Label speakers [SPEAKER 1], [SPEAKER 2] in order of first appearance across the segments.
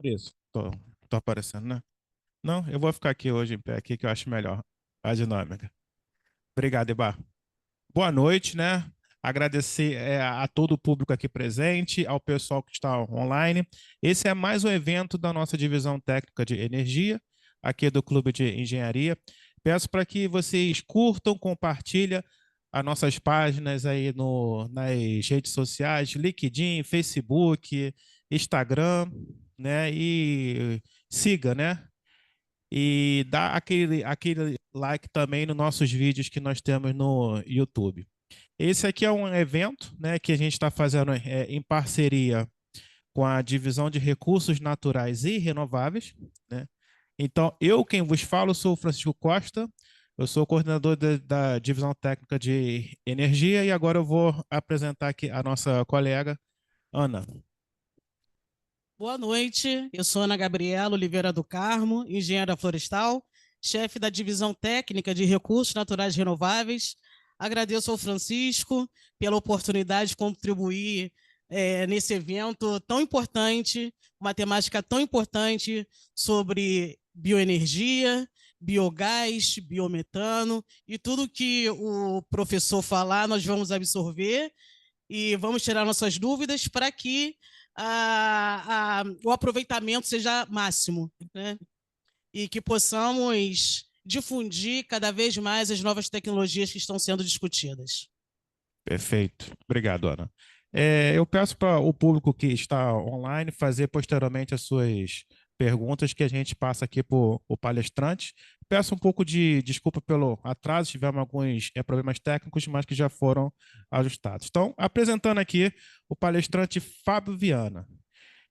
[SPEAKER 1] Isso, tô aparecendo, né? Não, eu vou ficar aqui hoje em pé aqui que eu acho melhor a dinâmica. Obrigado, Ibar. Boa noite, né? Agradecer a todo o público aqui presente, ao pessoal que está online. Esse é mais um evento da nossa divisão técnica de energia, aqui do Clube de Engenharia. Peço para que vocês curtam, compartilhem as nossas páginas aí nas redes sociais, LinkedIn, Facebook, Instagram, né? E siga, né? E dá aquele like também nos nossos vídeos que nós temos no YouTube. Esse aqui é um evento, né, que a gente está fazendo em parceria com a Divisão de Recursos Naturais e Renováveis, né? Então, quem vos falo, sou o Francisco Costa, eu sou o coordenador da Divisão Técnica de Energia e agora eu vou apresentar aqui a nossa colega, Ana.
[SPEAKER 2] Boa noite, eu sou Ana Gabriela Oliveira do Carmo, engenheira florestal, chefe da Divisão Técnica de Recursos Naturais Renováveis. Agradeço ao Francisco pela oportunidade de contribuir nesse evento tão importante, uma temática tão importante sobre bioenergia, biogás, biometano e tudo que o professor falar nós vamos absorver e vamos tirar nossas dúvidas para que o aproveitamento seja máximo, né? E que possamos difundir cada vez mais as novas tecnologias que estão sendo discutidas.
[SPEAKER 1] Perfeito. Obrigado, Ana. Eu peço para o público que está online fazer posteriormente as suas perguntas que a gente passa aqui para o palestrante. Peço um pouco de desculpa pelo atraso, tivemos alguns problemas técnicos, mas que já foram ajustados. Então, apresentando aqui o palestrante Fábio Viana,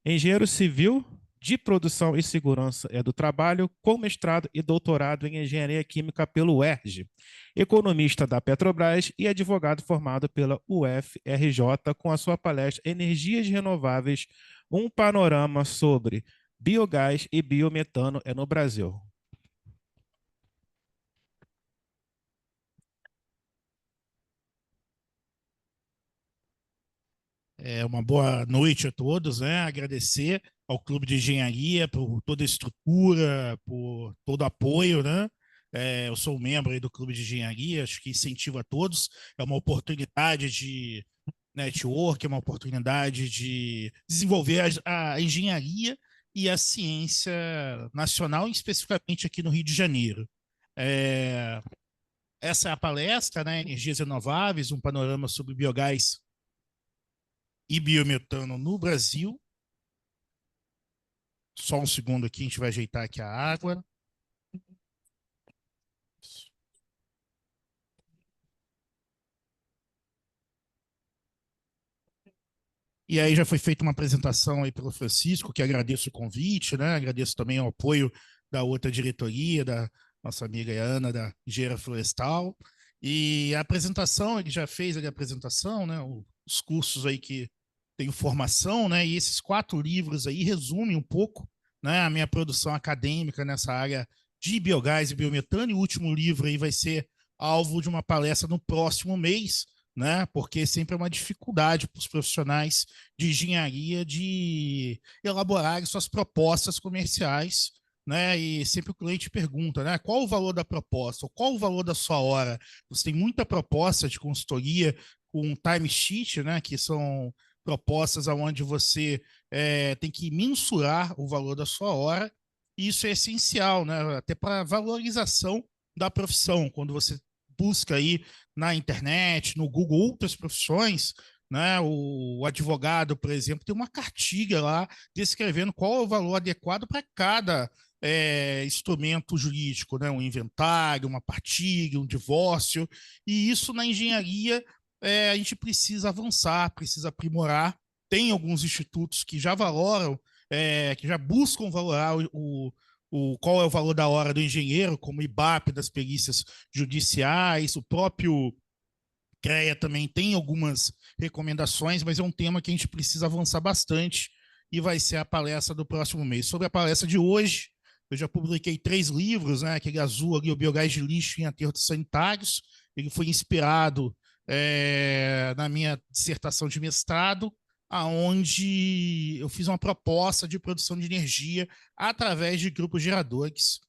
[SPEAKER 1] engenheiro civil de produção e segurança do trabalho, com mestrado e doutorado em engenharia química pelo UERJ, economista da Petrobras e advogado formado pela UFRJ, com a sua palestra Energias Renováveis, um panorama sobre biogás e biometano no Brasil.
[SPEAKER 3] Uma boa noite a todos, né? Agradecer ao Clube de Engenharia por toda a estrutura, por todo o apoio, né? Eu sou membro aí do Clube de Engenharia, acho que incentivo a todos. É uma oportunidade de network, é uma oportunidade de desenvolver a engenharia e a ciência nacional, especificamente aqui no Rio de Janeiro. É, Essa é a palestra, né? Energias Renováveis, um panorama sobre biogás e biometano no Brasil. Só um segundo aqui, a gente vai ajeitar aqui a água. E aí já foi feita uma apresentação aí pelo Francisco, que agradeço o convite, né? Agradeço também o apoio da outra diretoria, da nossa amiga Ana, da Engenharia Florestal. E a apresentação, ele já fez a apresentação, né? Os cursos aí que tenho formação, né? E esses 4 livros aí resumem um pouco, né, a minha produção acadêmica nessa área de biogás e biometano. E o último livro aí vai ser alvo de uma palestra no próximo mês, né? Porque sempre é uma dificuldade para os profissionais de engenharia de elaborarem suas propostas comerciais, né? E sempre o cliente pergunta, né? Qual o valor da proposta? Ou qual o valor da sua hora? Você tem muita proposta de consultoria com time sheet, né? Que são propostas onde você tem que mensurar o valor da sua hora. E isso é essencial, né? Até para a valorização da profissão. Quando você busca aí na internet, no Google, outras profissões, né? O advogado, por exemplo, tem uma cartilha lá descrevendo qual é o valor adequado para cada instrumento jurídico, né? Um inventário, uma partilha, um divórcio. E isso na engenharia a gente precisa avançar, precisa aprimorar. Tem alguns institutos que já valoram, que já buscam valorar qual é o valor da hora do engenheiro, como o IBAP das perícias judiciais, o próprio CREA também tem algumas recomendações, mas é um tema que a gente precisa avançar bastante e vai ser a palestra do próximo mês. Sobre a palestra de hoje, eu já publiquei 3 livros, né? Aquele azul ali, o Biogás de Lixo em Aterros Sanitários. Ele foi inspirado na minha dissertação de mestrado. aonde eu fiz uma proposta de produção de energia através de grupos geradores,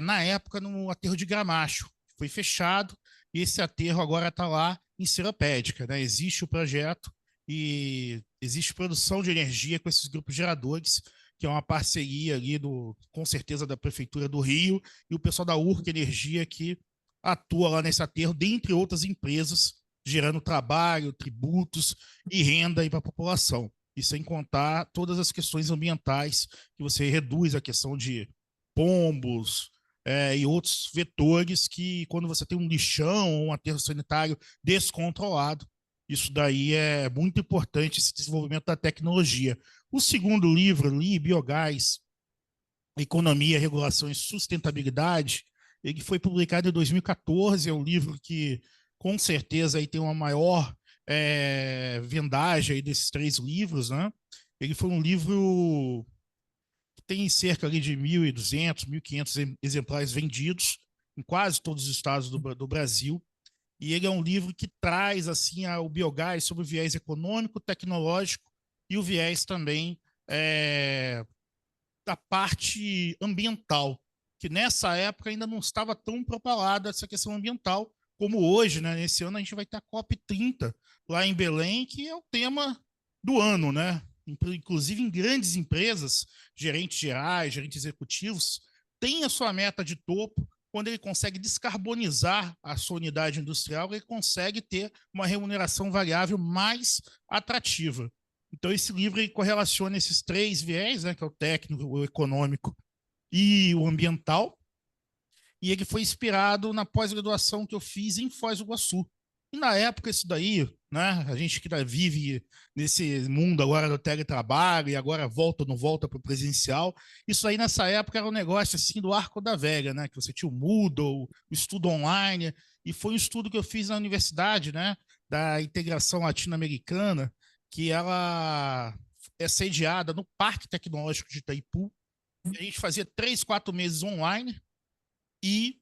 [SPEAKER 3] na época no aterro de Gramacho. Foi fechado e esse aterro agora está lá em Seropédica, né? Existe o projeto e existe produção de energia com esses grupos geradores, que é uma parceria ali, com certeza, da Prefeitura do Rio e o pessoal da Urca Energia, que atua lá nesse aterro, dentre outras empresas, gerando trabalho, tributos e renda para a população. E sem contar todas as questões ambientais, que você reduz a questão de pombos, e outros vetores que, quando você tem um lixão ou um aterro sanitário descontrolado, isso daí é muito importante, esse desenvolvimento da tecnologia. O segundo livro ali, Biogás, Economia, Regulação e Sustentabilidade, ele foi publicado em 2014, é um livro que, com certeza, aí tem uma maior vendagem aí desses 3 livros, né? Ele foi um livro que tem cerca ali de 1.200, 1.500 exemplares vendidos em quase todos os estados do Brasil. E ele é um livro que traz assim o biogás sobre o viés econômico, tecnológico e o viés também da parte ambiental, que nessa época ainda não estava tão propalada essa questão ambiental como hoje, né? Nesse ano a gente vai ter a COP30 lá em Belém, que é o tema do ano, né? Inclusive em grandes empresas, gerentes gerais, gerentes executivos, tem a sua meta de topo. Quando ele consegue descarbonizar a sua unidade industrial, ele consegue ter uma remuneração variável mais atrativa. Então, esse livro ele correlaciona esses 3 viés, né, que é o técnico, o econômico e o ambiental, e ele foi inspirado na pós-graduação que eu fiz em Foz do Iguaçu. E na época, isso daí, né, a gente que vive nesse mundo agora do teletrabalho e agora volta ou não volta para o presencial, isso aí nessa época era um negócio assim do arco da velha, né, que você tinha o Moodle, o estudo online, e foi um estudo que eu fiz na universidade, né, da integração latino-americana, que ela é sediada no Parque Tecnológico de Itaipu. A gente fazia 3, 4 meses online e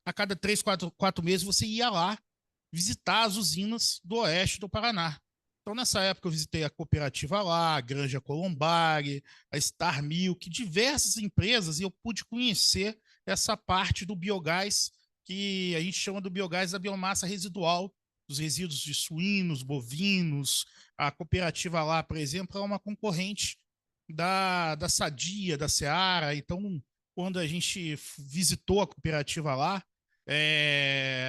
[SPEAKER 3] a cada 3, 4 meses você ia lá visitar as usinas do oeste do Paraná. Então, nessa época, eu visitei a cooperativa lá, a Granja Colombari, a Star Milk, diversas empresas, e eu pude conhecer essa parte do biogás, que a gente chama do biogás da biomassa residual, dos resíduos de suínos, bovinos. A cooperativa lá, por exemplo, é uma concorrente da Sadia, da Seara. Então, quando a gente visitou a cooperativa lá,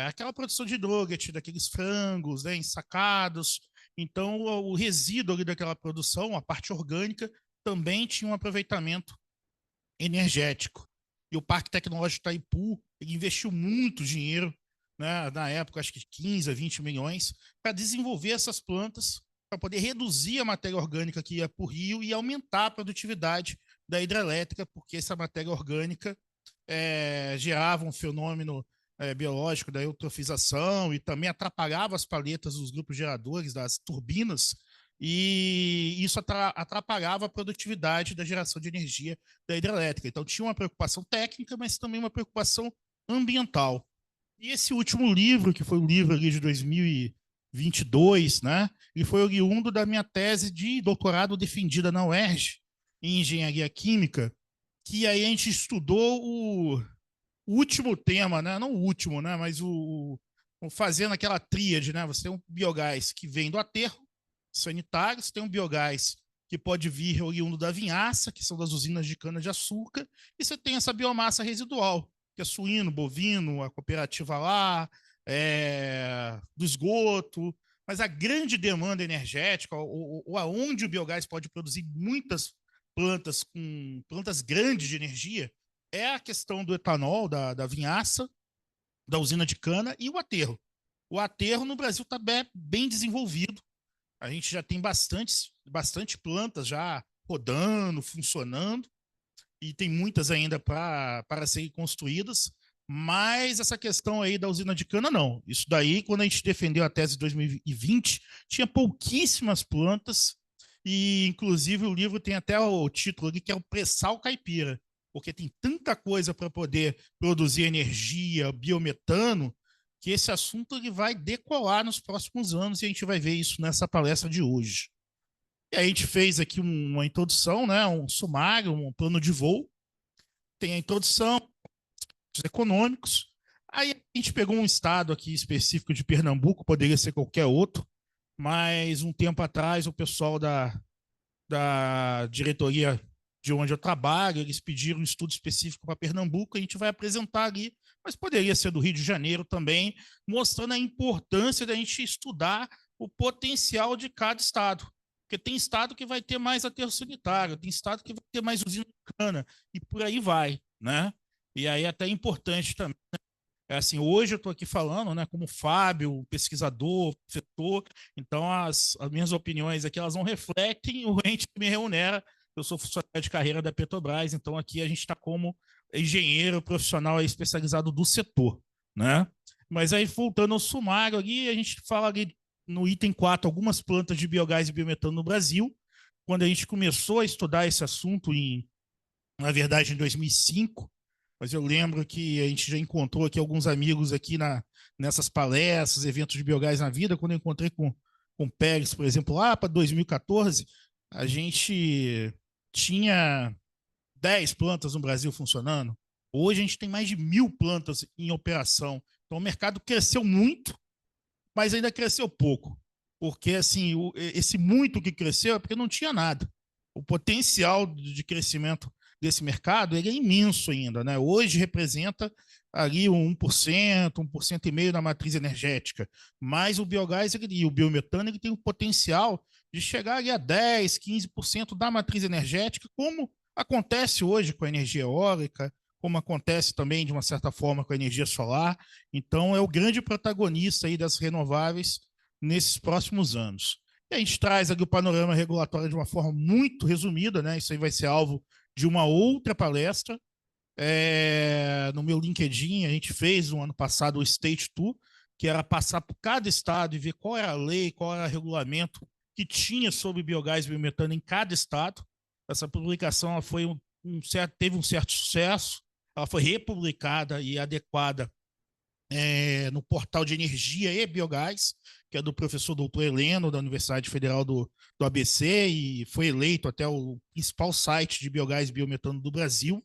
[SPEAKER 3] aquela produção de nugget, daqueles frangos, né, ensacados. Então, o resíduo ali daquela produção, a parte orgânica, também tinha um aproveitamento energético. E o Parque Tecnológico Itaipu, ele investiu muito dinheiro, né, na época, acho que 15 a 20 milhões, para desenvolver essas plantas, para poder reduzir a matéria orgânica que ia para o rio e aumentar a produtividade da hidrelétrica, porque essa matéria orgânica gerava um fenômeno biológico da eutrofização e também atrapalhava as paletas dos grupos geradores, das turbinas, e isso atrapalhava a produtividade da geração de energia da hidrelétrica. Então tinha uma preocupação técnica, mas também uma preocupação ambiental. E esse último livro, que foi o livro ali de 2022, né, ele foi oriundo da minha tese de doutorado defendida na UERJ, em Engenharia Química, que aí a gente estudou o último tema, né? Não o último, né? Mas fazendo aquela tríade, né? Você tem um biogás que vem do aterro sanitário, você tem um biogás que pode vir oriundo da vinhaça, que são das usinas de cana-de-açúcar, e você tem essa biomassa residual, que é suíno, bovino, a cooperativa lá, do esgoto. Mas a grande demanda energética, ou aonde o biogás pode produzir muitas plantas com plantas grandes de energia, é a questão do etanol, da vinhaça, da usina de cana e o aterro. O aterro no Brasil está bem desenvolvido. A gente já tem bastante plantas já rodando, funcionando, e tem muitas ainda para serem construídas, mas essa questão aí da usina de cana, não. Isso daí, quando a gente defendeu a tese de 2020, tinha pouquíssimas plantas, e inclusive o livro tem até o título ali, que é o Pré-sal Caipira, porque tem tanta coisa para poder produzir energia, biometano, que esse assunto ele vai decolar nos próximos anos, e a gente vai ver isso nessa palestra de hoje. E aí a gente fez aqui uma introdução, né, um sumário, um plano de voo. Tem a introdução, os econômicos. Aí a gente pegou um estado aqui específico de Pernambuco, poderia ser qualquer outro, mas um tempo atrás o pessoal da diretoria de onde eu trabalho, eles pediram um estudo específico para Pernambuco, a gente vai apresentar ali, mas poderia ser do Rio de Janeiro também, mostrando a importância da gente estudar o potencial de cada estado. Porque tem estado que vai ter mais aterro sanitário, tem estado que vai ter mais usina de cana, e por aí vai, né? E aí até é importante também. É assim, hoje eu estou aqui falando, né, como Fábio, pesquisador, professor, então as minhas opiniões aqui, elas não refletem o ente que me remunera. Eu sou funcionário de carreira da Petrobras, então aqui a gente está como engenheiro profissional especializado do setor, né? Mas aí, voltando ao sumário ali, a gente fala ali no item 4, algumas plantas de biogás e biometano no Brasil. Quando a gente começou a estudar esse assunto, na verdade, em 2005, mas eu lembro que a gente já encontrou aqui alguns amigos aqui nessas palestras, eventos de biogás na vida. Quando eu encontrei com o Pérez, por exemplo, lá para 2014, a gente tinha 10 plantas no Brasil funcionando. Hoje a gente tem mais de 1.000 plantas em operação. Então o mercado cresceu muito, mas ainda cresceu pouco. Porque assim, esse muito que cresceu é porque não tinha nada. O potencial de crescimento desse mercado ele é imenso ainda, né? Hoje representa ali um 1%, 1,5% da matriz energética, mas o biogás e o biometano ele tem o potencial de chegar ali a 10, 15% da matriz energética, como acontece hoje com a energia eólica, como acontece também de uma certa forma com a energia solar. Então é o grande protagonista aí das renováveis nesses próximos anos. E a gente traz aqui o panorama regulatório de uma forma muito resumida, né? Isso aí vai ser alvo de uma outra palestra. No meu LinkedIn, a gente fez no ano passado o State Tour, que era passar por cada estado e ver qual era a lei, qual era o regulamento que tinha sobre biogás e biometano em cada estado. Essa publicação ela foi teve um certo sucesso, ela foi republicada e adequada no portal de energia e biogás, que é do professor doutor Heleno, da Universidade Federal do ABC, e foi eleito até o principal site de biogás e biometano do Brasil,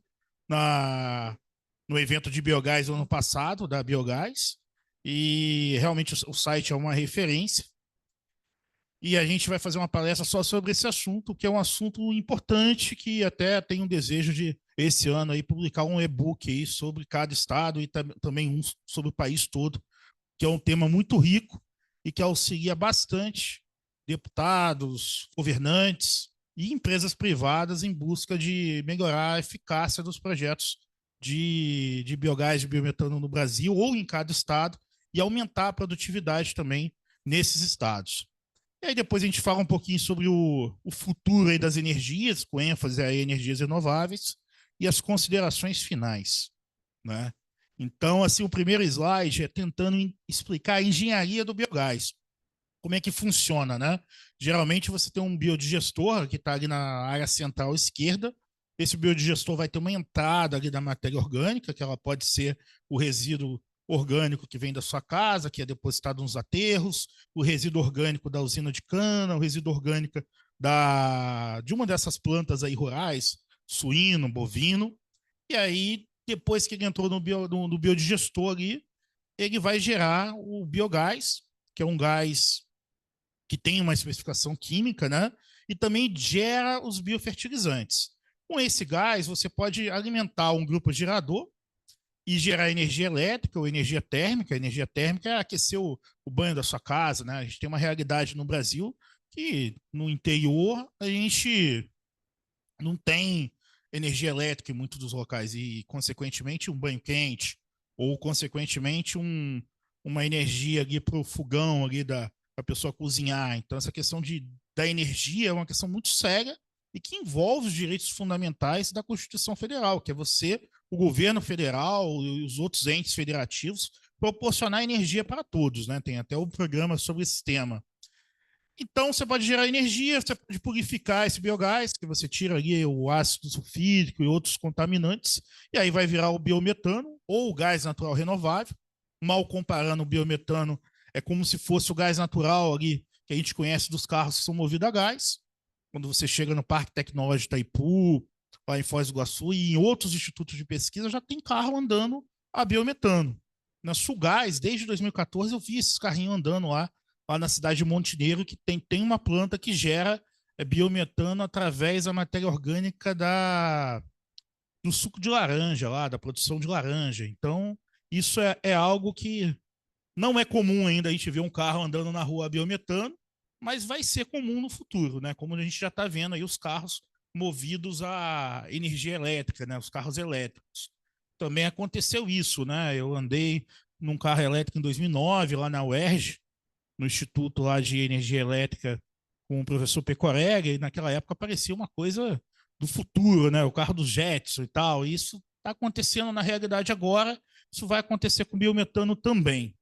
[SPEAKER 3] no evento de biogás do ano passado, da Biogás, e realmente o site é uma referência. E a gente vai fazer uma palestra só sobre esse assunto, que é um assunto importante, que até tem um desejo de, esse ano, aí, publicar um e-book aí sobre cada estado e também um sobre o país todo, que é um tema muito rico e que auxilia bastante deputados, governantes e empresas privadas em busca de melhorar a eficácia dos projetos de biogás e biometano no Brasil ou em cada estado e aumentar a produtividade também nesses estados. E aí depois a gente fala um pouquinho sobre o futuro aí das energias, com ênfase em energias renováveis, e as considerações finais, né? Então, assim, o primeiro slide é tentando explicar a engenharia do biogás. Como é que funciona, né? Geralmente você tem um biodigestor que está ali na área central esquerda. Esse biodigestor vai ter uma entrada ali da matéria orgânica, que ela pode ser o resíduo orgânico que vem da sua casa, que é depositado nos aterros, o resíduo orgânico da usina de cana, o resíduo orgânico de uma dessas plantas aí rurais, suíno, bovino. E aí, depois que ele entrou no biodigestor ali, ele vai gerar o biogás, que é um gás que tem uma especificação química, né? E também gera os biofertilizantes. Com esse gás, você pode alimentar um grupo gerador e gerar energia elétrica ou energia térmica. A energia térmica é aquecer o banho da sua casa, né? A gente tem uma realidade no Brasil que no interior a gente não tem energia elétrica em muitos dos locais e, consequentemente, um banho quente ou, consequentemente, uma energia ali para o fogão ali da pessoa cozinhar. Então, essa questão da energia é uma questão muito séria e que envolve os direitos fundamentais da Constituição Federal, que é você, o governo federal e os outros entes federativos proporcionar energia para todos, né? Tem até um programa sobre esse tema. Então, você pode gerar energia, você pode purificar esse biogás, que você tira ali o ácido sulfídrico e outros contaminantes, e aí vai virar o biometano ou o gás natural renovável. Mal comparando, o biometano é como se fosse o gás natural ali que a gente conhece dos carros que são movidos a gás. quando você chega no Parque Tecnológico Itaipu, lá em Foz do Iguaçu e em outros institutos de pesquisa, já tem carro andando a biometano. Na Sulgás, desde 2014, eu vi esses carrinhos andando lá na cidade de Montenegro, que tem uma planta que gera biometano através da matéria orgânica do suco de laranja lá, da produção de laranja. Então, isso é algo que não é comum ainda a gente ver um carro andando na rua a biometano, mas vai ser comum no futuro, né? Como a gente já está vendo aí os carros movidos a energia elétrica, né? Os carros elétricos. Também aconteceu isso, né? Eu andei num carro elétrico em 2009, lá na UERJ, no Instituto lá de Energia Elétrica, com o professor Pecorega, e naquela época parecia uma coisa do futuro, né? O carro do Jetson e tal. E isso está acontecendo na realidade agora, isso vai acontecer com o biometano também.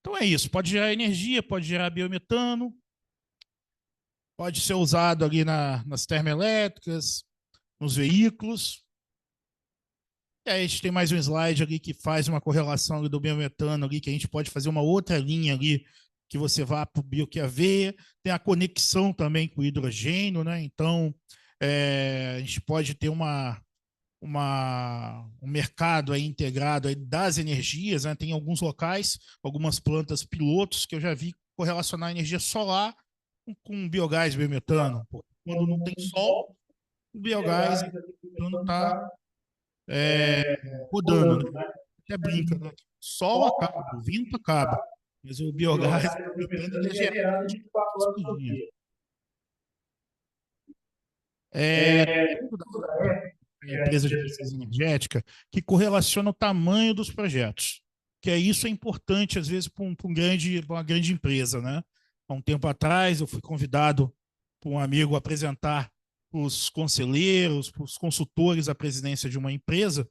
[SPEAKER 3] Então é isso, pode gerar energia, pode gerar biometano, pode ser usado ali nas termoelétricas, nos veículos. E aí a gente tem mais um slide ali que faz uma correlação ali do biometano ali, que a gente pode fazer uma outra linha ali, que você vá para o bioQAV, tem a conexão também com o hidrogênio, né? Então, a gente pode ter um mercado aí integrado aí das energias, né? Tem alguns locais, algumas plantas pilotos que eu já vi correlacionar a energia solar com biogás, biometano. Quando não tem sol, o biogás está rodando, né? Até brinca, né? Sol acaba, o vento acaba, mas o biogás, o biomethano, ele é gerado 24 horas por dia. A empresa de pesquisa energética que correlaciona o tamanho dos projetos, que isso é importante às vezes para uma grande empresa, né? Há um tempo atrás eu fui convidado por um amigo a apresentar os conselheiros, os consultores à presidência de uma empresa,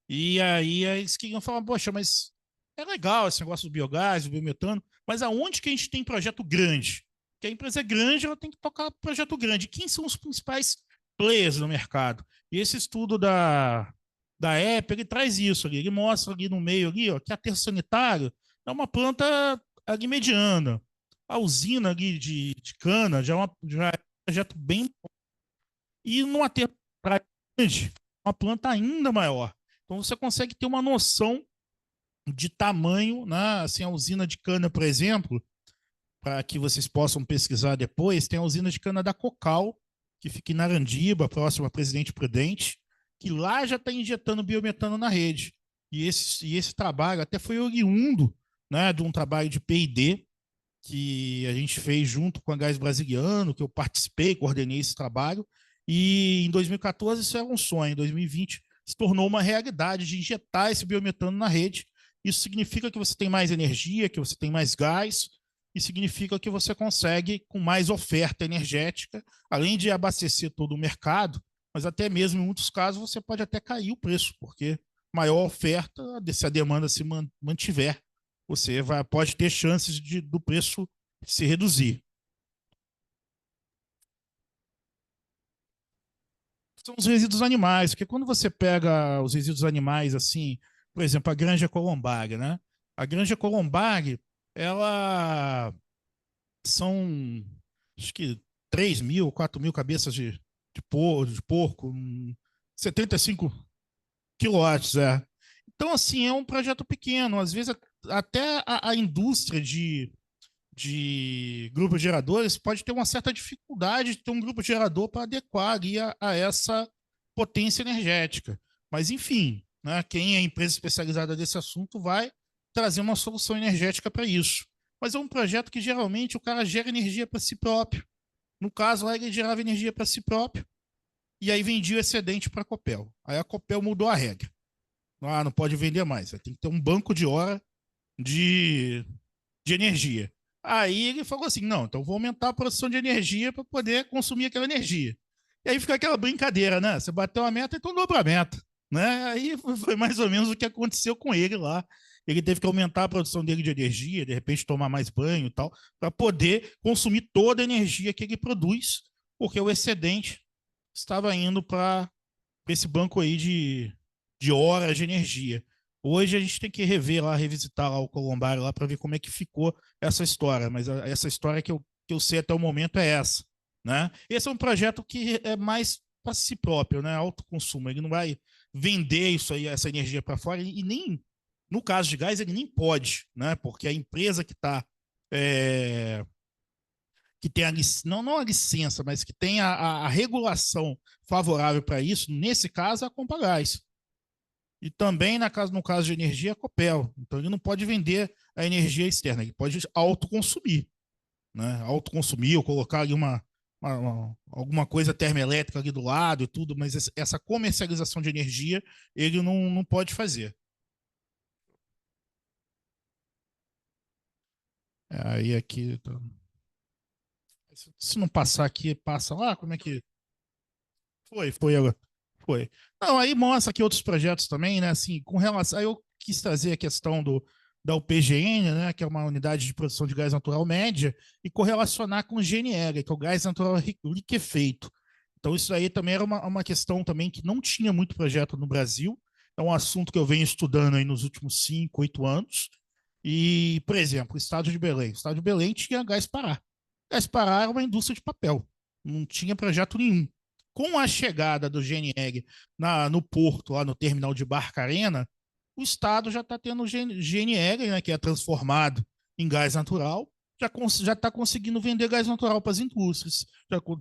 [SPEAKER 3] e aí eles queriam falar, poxa, mas é legal esse negócio do biogás, do biometano, mas aonde que a gente tem projeto grande? Porque a empresa é grande, ela tem que tocar projeto grande. Quem são os principais players no mercado? E esse estudo da EP, ele traz isso ali, ele mostra ali no meio ali, ó, que aterro sanitário é uma planta ali mediana. A usina ali de cana já é um projeto bem... E no aterro grande, uma planta ainda maior. Então você consegue ter uma noção de tamanho, né? Assim, a usina de cana, por exemplo, para que vocês possam pesquisar depois, tem a usina de cana da Cocal, que fica em Narandiba, próximo a Presidente Prudente, que lá já está injetando biometano na rede. E esse trabalho até foi oriundo, né, de um trabalho de P&D que a gente fez junto com a Gás Brasiliano, que eu participei, coordenei esse trabalho, e em 2014 isso era um sonho, em 2020 se tornou uma realidade de injetar esse biometano na rede. Isso significa que você tem mais energia, que você tem mais gás, e significa que você consegue, com mais oferta energética, além de abastecer todo o mercado, mas até mesmo em muitos casos você pode até cair o preço, porque maior oferta, se a demanda se mantiver, você pode ter chances do preço se reduzir. São os resíduos animais, porque quando você pega os resíduos animais, assim, por exemplo, a Granja Colombag, né? A Granja Colombag, ela são, acho que 3 mil, 4 mil cabeças de porco, 75 quilowatts, é. Então, assim, é um projeto pequeno. Às vezes, até a indústria de grupos geradores pode ter uma certa dificuldade de ter um grupo gerador para adequar ali a essa potência energética. Mas, enfim, né, quem é empresa especializada nesse assunto vai trazer uma solução energética para isso. Mas é um projeto que geralmente o cara gera energia para si próprio. No caso, lá ele gerava energia para si próprio e aí vendia o excedente para a Copel. Aí a Copel mudou a regra. Não pode vender mais, tem que ter um banco de hora de energia. Aí ele falou assim, não, então vou aumentar a produção de energia para poder consumir aquela energia. E aí fica aquela brincadeira, né? Você bateu a meta, então dobra a meta. Né? Aí foi mais ou menos o que aconteceu com ele lá. Ele teve que aumentar a produção dele de energia, de repente tomar mais banho e tal, para poder consumir toda a energia que ele produz, porque o excedente estava indo para esse banco aí de horas de energia. Hoje a gente tem que rever lá, revisitar lá o Columbário lá para ver como é que ficou essa história, mas essa história que eu sei até o momento é essa, né? Esse é um projeto que é mais para si próprio, né? Autoconsumo. Ele não vai vender isso aí, essa energia para fora, e nem, no caso de gás, ele nem pode, né? Porque a empresa que está que tem não a licença, mas que tem a regulação favorável para isso, nesse caso, é a Compagás. E também no caso de energia, a Copel. Então ele não pode vender a energia externa, ele pode autoconsumir, né? Autoconsumir ou colocar ali alguma coisa termoelétrica ali do lado e tudo, mas essa comercialização de energia ele não pode fazer. Aí aqui. Se não passar aqui, passa lá, como é que. Foi agora. Foi. Não, aí mostra aqui outros projetos também, né? Assim, com relação. Aí eu quis trazer a questão da UPGN, né? Que é uma unidade de produção de gás natural média, e correlacionar com o GNL, que é o gás natural liquefeito. Então, isso aí também era uma questão também que não tinha muito projeto no Brasil. É um assunto que eu venho estudando aí nos últimos 5, 8 anos. E, por exemplo, o estado de Belém. O estado de Belém tinha Gás Pará. Gás Pará era uma indústria de papel. Não tinha projeto nenhum. Com a chegada do GNL no porto, lá no terminal de Barcarena, o Estado já está tendo o GNL, né, que é transformado em gás natural, já está conseguindo vender gás natural para as indústrias,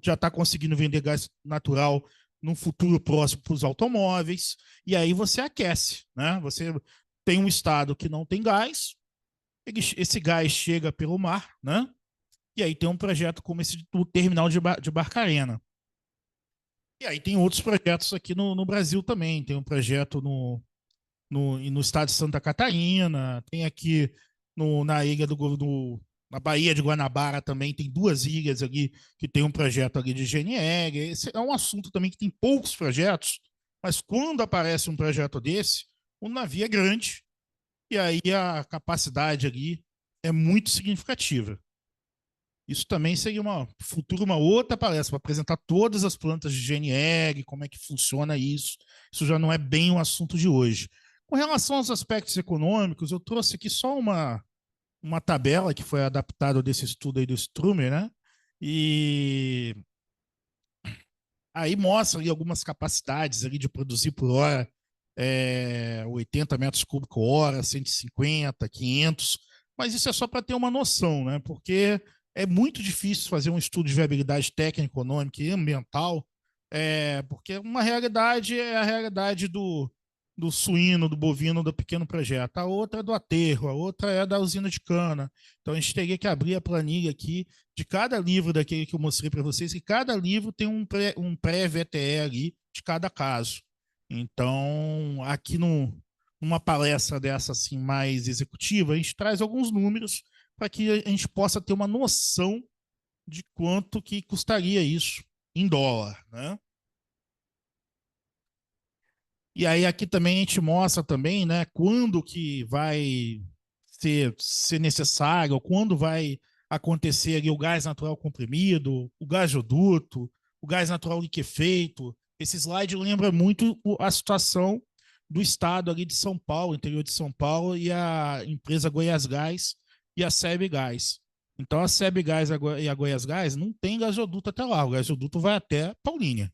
[SPEAKER 3] já está conseguindo vender gás natural no futuro próximo para os automóveis, e aí você aquece, né? Você tem um estado que não tem gás, esse gás chega pelo mar, né? E aí tem um projeto como esse do terminal de Barcarena. E aí tem outros projetos aqui no Brasil também. Tem um projeto no estado de Santa Catarina, tem aqui na ilha na Baía de Guanabara também, tem 2 ilhas ali que tem um projeto ali de GNL. Esse é um assunto também que tem poucos projetos, mas quando aparece um projeto desse, o navio é grande e aí a capacidade ali é muito significativa. Isso também seria uma outra palestra para apresentar todas as plantas de GNL, como é que funciona isso. Isso já não é bem um assunto de hoje. Com relação aos aspectos econômicos, eu trouxe aqui só uma tabela que foi adaptada desse estudo aí do Strumer, né? E aí mostra ali algumas capacidades ali de produzir por hora 80 metros cúbicos por hora, 150, 500, mas isso é só para ter uma noção, né? Porque é muito difícil fazer um estudo de viabilidade técnica, econômica e ambiental, porque uma realidade é a realidade do suíno, do bovino, do pequeno projeto, a outra é do aterro, a outra é da usina de cana. Então a gente teria que abrir a planilha aqui de cada livro daquele que eu mostrei para vocês, que cada livro tem um pré-VTE ali de cada caso. Então, aqui numa palestra dessa assim mais executiva, a gente traz alguns números para que a gente possa ter uma noção de quanto que custaria isso em dólar, né? E aí aqui também a gente mostra também, né, quando que vai ser necessário, ou quando vai acontecer ali o gás natural comprimido, o gasoduto, o gás natural liquefeito. Esse slide lembra muito a situação do estado ali de São Paulo, interior de São Paulo, e a empresa Goiás Gás e a SEB Gás. Então a SEB Gás e a Goiás Gás não tem gasoduto até lá, o gasoduto vai até Paulínia.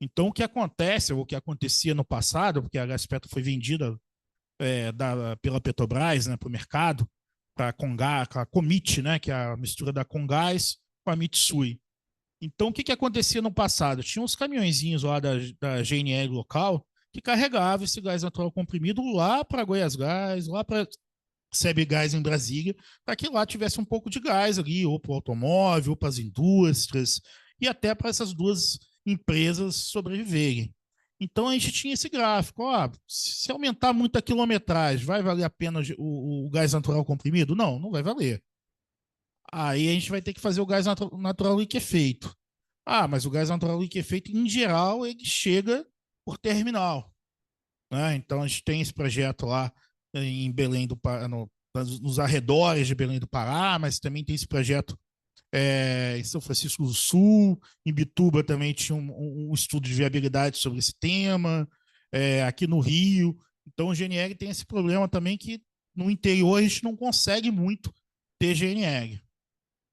[SPEAKER 3] Então, o que acontece, ou o que acontecia no passado, porque a Gaspetro foi vendida pela Petrobras, né, para o mercado, para a Comit, né, que é a mistura da Congás com a Mitsui. Então, o que acontecia no passado? Tinha uns caminhõezinhos lá da GNL local que carregavam esse gás natural comprimido lá para Goiás Gás, lá para SEB Gás em Brasília, para que lá tivesse um pouco de gás ali, ou para o automóvel, ou para as indústrias, e até para essas 2 empresas sobreviverem. Então a gente tinha esse gráfico, se aumentar muito a quilometragem, vai valer a pena o gás natural comprimido? Não, não vai valer. Aí a gente vai ter que fazer o gás natural liquefeito. Mas o gás natural liquefeito, em geral, ele chega por terminal, né? Então a gente tem esse projeto lá em Belém do Pará, nos arredores de Belém do Pará, mas também tem esse projeto em São Francisco do Sul, em Bituba também tinha um estudo de viabilidade sobre esse tema, aqui no Rio. Então o GNL tem esse problema também que no interior a gente não consegue muito ter GNL.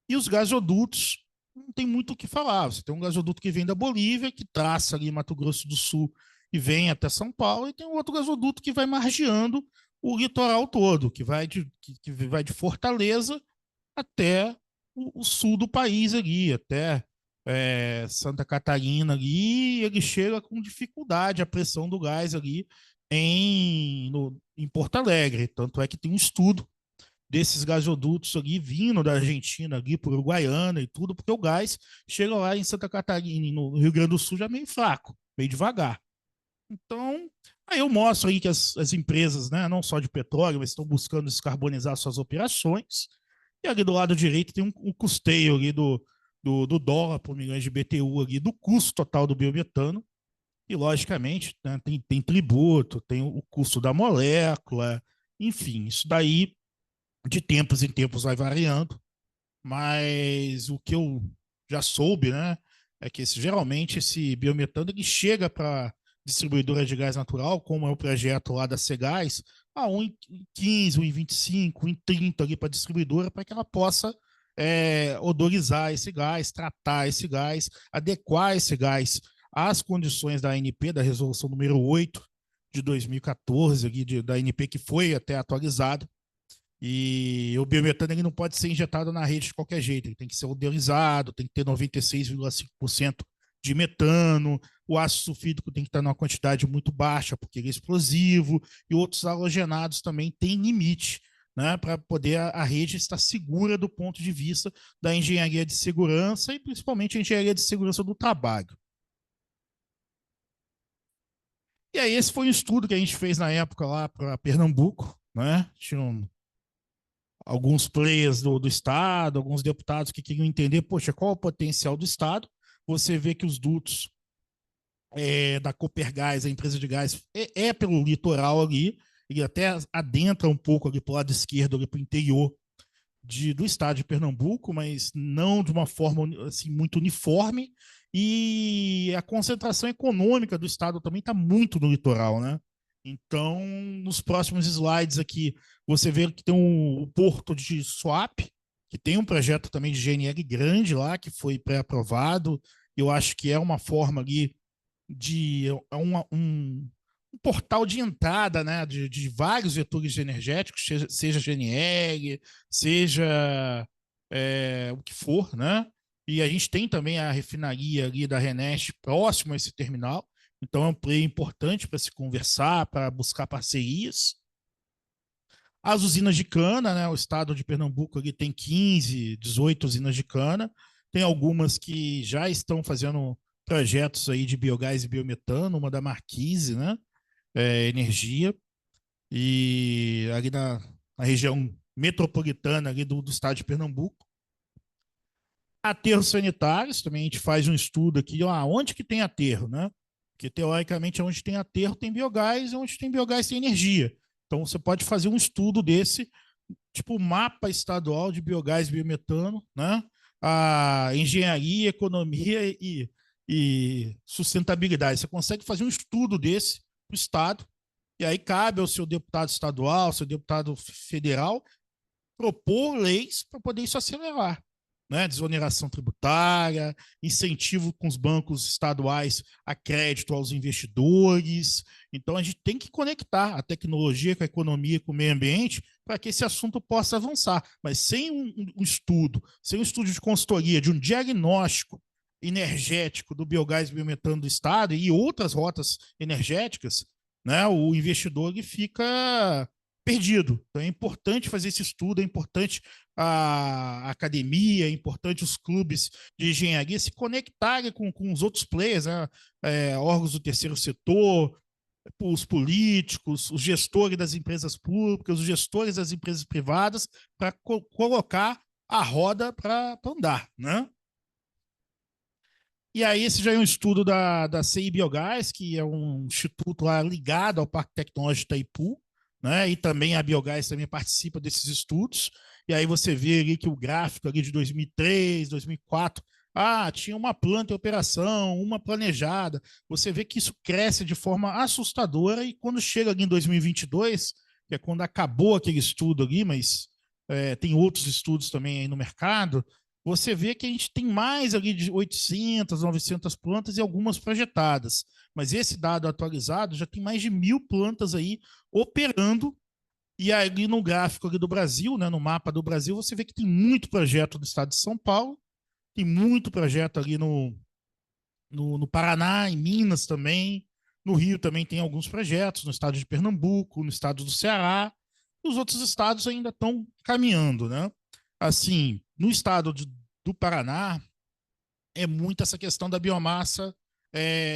[SPEAKER 3] E os gasodutos, não tem muito o que falar. Você tem um gasoduto que vem da Bolívia, que traça ali Mato Grosso do Sul e vem até São Paulo, e tem um outro gasoduto que vai margeando o litoral todo, que vai de Fortaleza até o sul do país ali, até Santa Catarina ali, e ele chega com dificuldade a pressão do gás ali em Porto Alegre. Tanto é que tem um estudo desses gasodutos ali vindo da Argentina, ali por Uruguaiana e tudo, porque o gás chega lá em Santa Catarina, no Rio Grande do Sul, já meio fraco, meio devagar. Então, aí eu mostro aí que as empresas, né, não só de petróleo, mas estão buscando descarbonizar suas operações. E ali do lado direito tem um custeio ali do dólar por milhões de BTU ali, do custo total do biometano. E, logicamente, né, tem tributo, tem o custo da molécula, enfim, isso daí de tempos em tempos vai variando, mas o que eu já soube, né, é que geralmente esse biometano ele chega para distribuidora de gás natural, como é o projeto lá da Cegás, a 1,15, 1,25, 1,30 ali para a distribuidora, para que ela possa odorizar esse gás, tratar esse gás, adequar esse gás às condições da ANP, da resolução número 8 de 2014, ali, da ANP que foi até atualizada. E o biometano ele não pode ser injetado na rede de qualquer jeito, ele tem que ser odorizado, tem que ter 96,5% de metano, o ácido sulfídrico tem que estar numa quantidade muito baixa, porque ele é explosivo, e outros halogenados também têm limite, né, para poder a rede estar segura do ponto de vista da engenharia de segurança e principalmente a engenharia de segurança do trabalho. E aí esse foi um estudo que a gente fez na época lá para Pernambuco, né? Tinha alguns players do Estado, alguns deputados que queriam entender, poxa, qual é o potencial do Estado? Você vê que os dutos da Copergás, a empresa de gás, pelo litoral ali, ele até adentra um pouco ali para o lado esquerdo, ali para o interior do estado de Pernambuco, mas não de uma forma assim, muito uniforme, e a concentração econômica do estado também está muito no litoral, né? Então, nos próximos slides aqui, você vê que tem o Porto de Suape, que tem um projeto também de GNL grande lá, que foi pré-aprovado. Eu acho que é uma forma ali de um portal de entrada, né, de vários vetores energéticos, seja GNL, seja o que for, né? E a gente tem também a refinaria ali da Renest próximo a esse terminal, então é um play importante para se conversar, para buscar parcerias. As usinas de cana, né? O estado de Pernambuco ali tem 15, 18 usinas de cana. Tem algumas que já estão fazendo projetos aí de biogás e biometano, uma da Marquise, né? Energia. E ali na região metropolitana ali do estado de Pernambuco. Aterros sanitários, também a gente faz um estudo aqui, onde que tem aterro, né? Porque, teoricamente, onde tem aterro tem biogás, e onde tem biogás tem energia. Então, você pode fazer um estudo desse, tipo mapa estadual de biogás e biometano, né? A engenharia, economia e sustentabilidade. Você consegue fazer um estudo desse para o Estado, e aí cabe ao seu deputado estadual, ao seu deputado federal, propor leis para poder isso acelerar. Né, desoneração tributária, incentivo com os bancos estaduais a crédito aos investidores. Então, a gente tem que conectar a tecnologia com a economia, com o meio ambiente, para que esse assunto possa avançar. Mas sem um estudo, sem um estudo de consultoria, de um diagnóstico energético do biogás e biometano do Estado e outras rotas energéticas, né, o investidor ele fica perdido. Então é importante fazer esse estudo, é importante a academia, é importante os clubes de engenharia se conectarem com os outros players, né? Órgãos do terceiro setor, os políticos, os gestores das empresas públicas, os gestores das empresas privadas, para colocar a roda para andar, né? E aí, esse já é um estudo da CI Biogás, que é um instituto lá ligado ao Parque Tecnológico Itaipu, né? E também a Biogás também participa desses estudos. E aí você vê ali que o gráfico ali de 2003, 2004, tinha uma planta em operação, uma planejada. Você vê que isso cresce de forma assustadora e quando chega ali em 2022, que é quando acabou aquele estudo ali, mas tem outros estudos também aí no mercado, você vê que a gente tem mais ali de 800, 900 plantas e algumas projetadas. Mas esse dado atualizado já tem mais de 1.000 plantas aí operando. E ali no gráfico ali do Brasil, né, no mapa do Brasil, você vê que tem muito projeto do estado de São Paulo, tem muito projeto ali no Paraná, em Minas também. No Rio também tem alguns projetos, no estado de Pernambuco, no estado do Ceará. E os outros estados ainda estão caminhando, né? Assim, no estado do Paraná, é muito essa questão da biomassa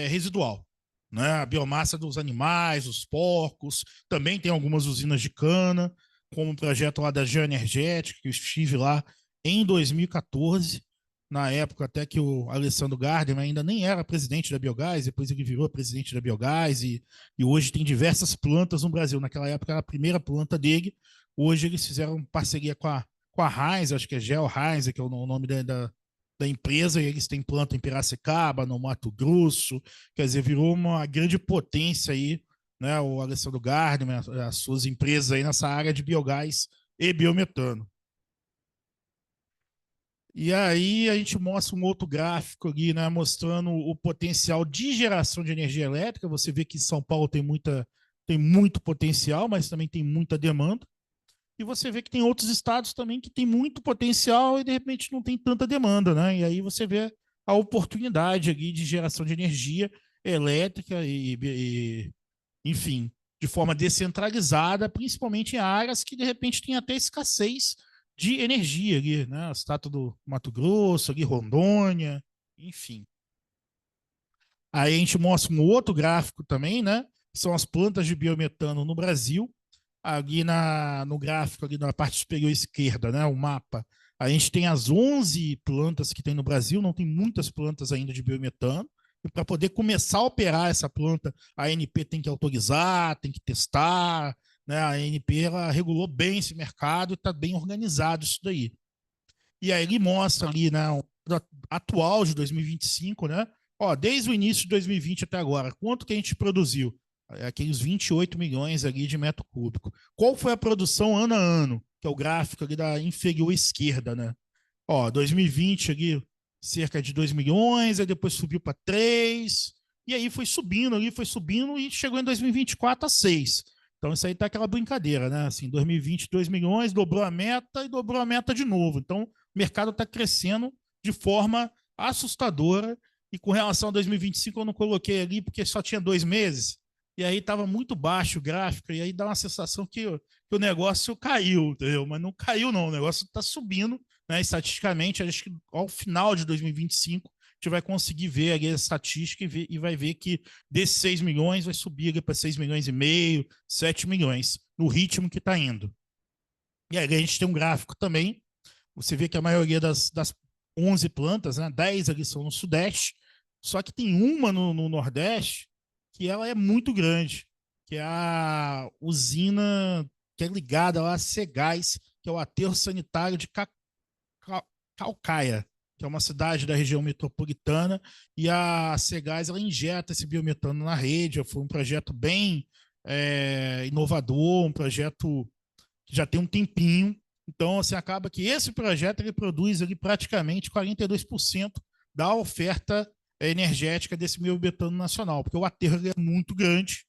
[SPEAKER 3] residual. Né? A biomassa dos animais, os porcos, também tem algumas usinas de cana, como o projeto lá da Geoenergética, que eu estive lá em 2014, na época até que o Alessandro Gardner ainda nem era presidente da Biogás, depois ele virou presidente da Biogás, e hoje tem diversas plantas no Brasil. Naquela época era a primeira planta dele, hoje eles fizeram parceria com a Heinz, acho que é Geo Heinz, que é o nome da empresa, e eles têm planta em Piracicaba, no Mato Grosso, quer dizer, virou uma grande potência aí, né, o Alessandro Gardner, as suas empresas aí nessa área de biogás e biometano. E aí a gente mostra um outro gráfico ali, né, mostrando o potencial de geração de energia elétrica. Você vê que São Paulo tem muito potencial, mas também tem muita demanda. E você vê que tem outros estados também que tem muito potencial e de repente não tem tanta demanda, né? E aí você vê a oportunidade ali de geração de energia elétrica enfim, de forma descentralizada, principalmente em áreas que de repente tem até escassez de energia ali, né? O estado do Mato Grosso, ali Rondônia, enfim. Aí a gente mostra um outro gráfico também, né? Que são as plantas de biometano no Brasil. Ali no gráfico, ali na parte superior esquerda, né? O mapa. A gente tem as 11 plantas que tem no Brasil, não tem muitas plantas ainda de biometano. E para poder começar a operar essa planta, a ANP tem que autorizar, tem que testar, né? A ANP ela regulou bem esse mercado e está bem organizado isso daí. E aí ele mostra ali, né, atual de 2025, né? Ó, desde o início de 2020 até agora, quanto que a gente produziu? Aqueles 28 milhões ali de metro cúbico. Qual foi a produção ano a ano? Que é o gráfico ali da inferior esquerda, né? Ó, 2020 ali, cerca de 2 milhões, aí depois subiu para 3, e aí foi subindo e chegou em 2024 a 6. Então isso aí tá aquela brincadeira, né? Assim, 2020, 2 milhões, dobrou a meta e dobrou a meta de novo. Então o mercado está crescendo de forma assustadora. E com relação a 2025, eu não coloquei ali porque só tinha 2 meses. E aí estava muito baixo o gráfico, e aí dá uma sensação que o negócio caiu, entendeu? Mas não caiu, não. O negócio está subindo, né? Estatisticamente, acho que ao final de 2025, a gente vai conseguir ver ali a estatística e vai ver que desses 6 milhões vai subir para 6 milhões e meio, 7 milhões, no ritmo que está indo. E aí a gente tem um gráfico também, você vê que a maioria das 11 plantas, né, 10 ali são no Sudeste, só que tem uma no Nordeste que ela é muito grande, que é a usina que é ligada lá a Cegás, que é o aterro sanitário de Calcaia, que é uma cidade da região metropolitana, e a Cegás ela injeta esse biometano na rede. Foi um projeto bem inovador, um projeto que já tem um tempinho. Então, assim, acaba que esse projeto ele produz ali, praticamente 42% da oferta energética desse biometano nacional, porque o aterro é muito grande,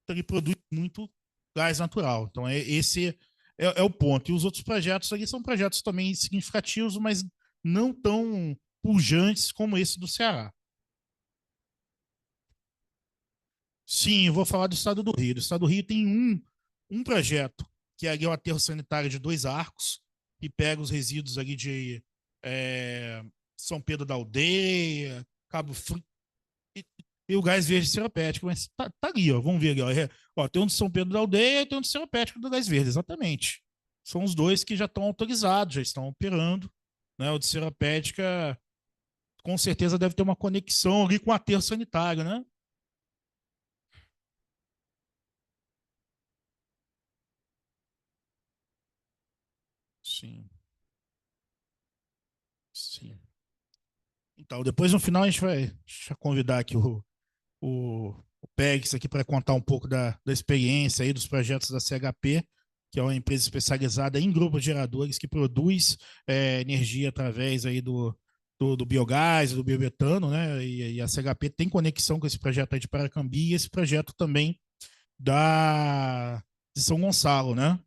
[SPEAKER 3] então ele produz muito gás natural. Então, esse é o ponto. E os outros projetos ali são projetos também significativos, mas não tão pujantes como esse do Ceará. Sim, eu vou falar do estado do Rio. Do estado do Rio tem um projeto, que é ali o aterro sanitário de 2 arcos, que pega os resíduos ali de São Pedro da Aldeia, Cabo Frio, e o gás verde seropético, mas tá ali, ó, vamos ver ali, ó, tem um de São Pedro da Aldeia e tem um de seropético do gás verde, exatamente. São os dois que já estão autorizados, já estão operando, né? O de seropética com certeza deve ter uma conexão ali com o aterro sanitário, né? Sim, sim. Então, depois no final a gente vai convidar aqui o PEGS aqui para contar um pouco da experiência aí dos projetos da CHP, que é uma empresa especializada em grupos geradores que produz energia através aí do biogás, do biometano, né? E a CHP tem conexão com esse projeto aí de Paracambi e esse projeto também de São Gonçalo, né?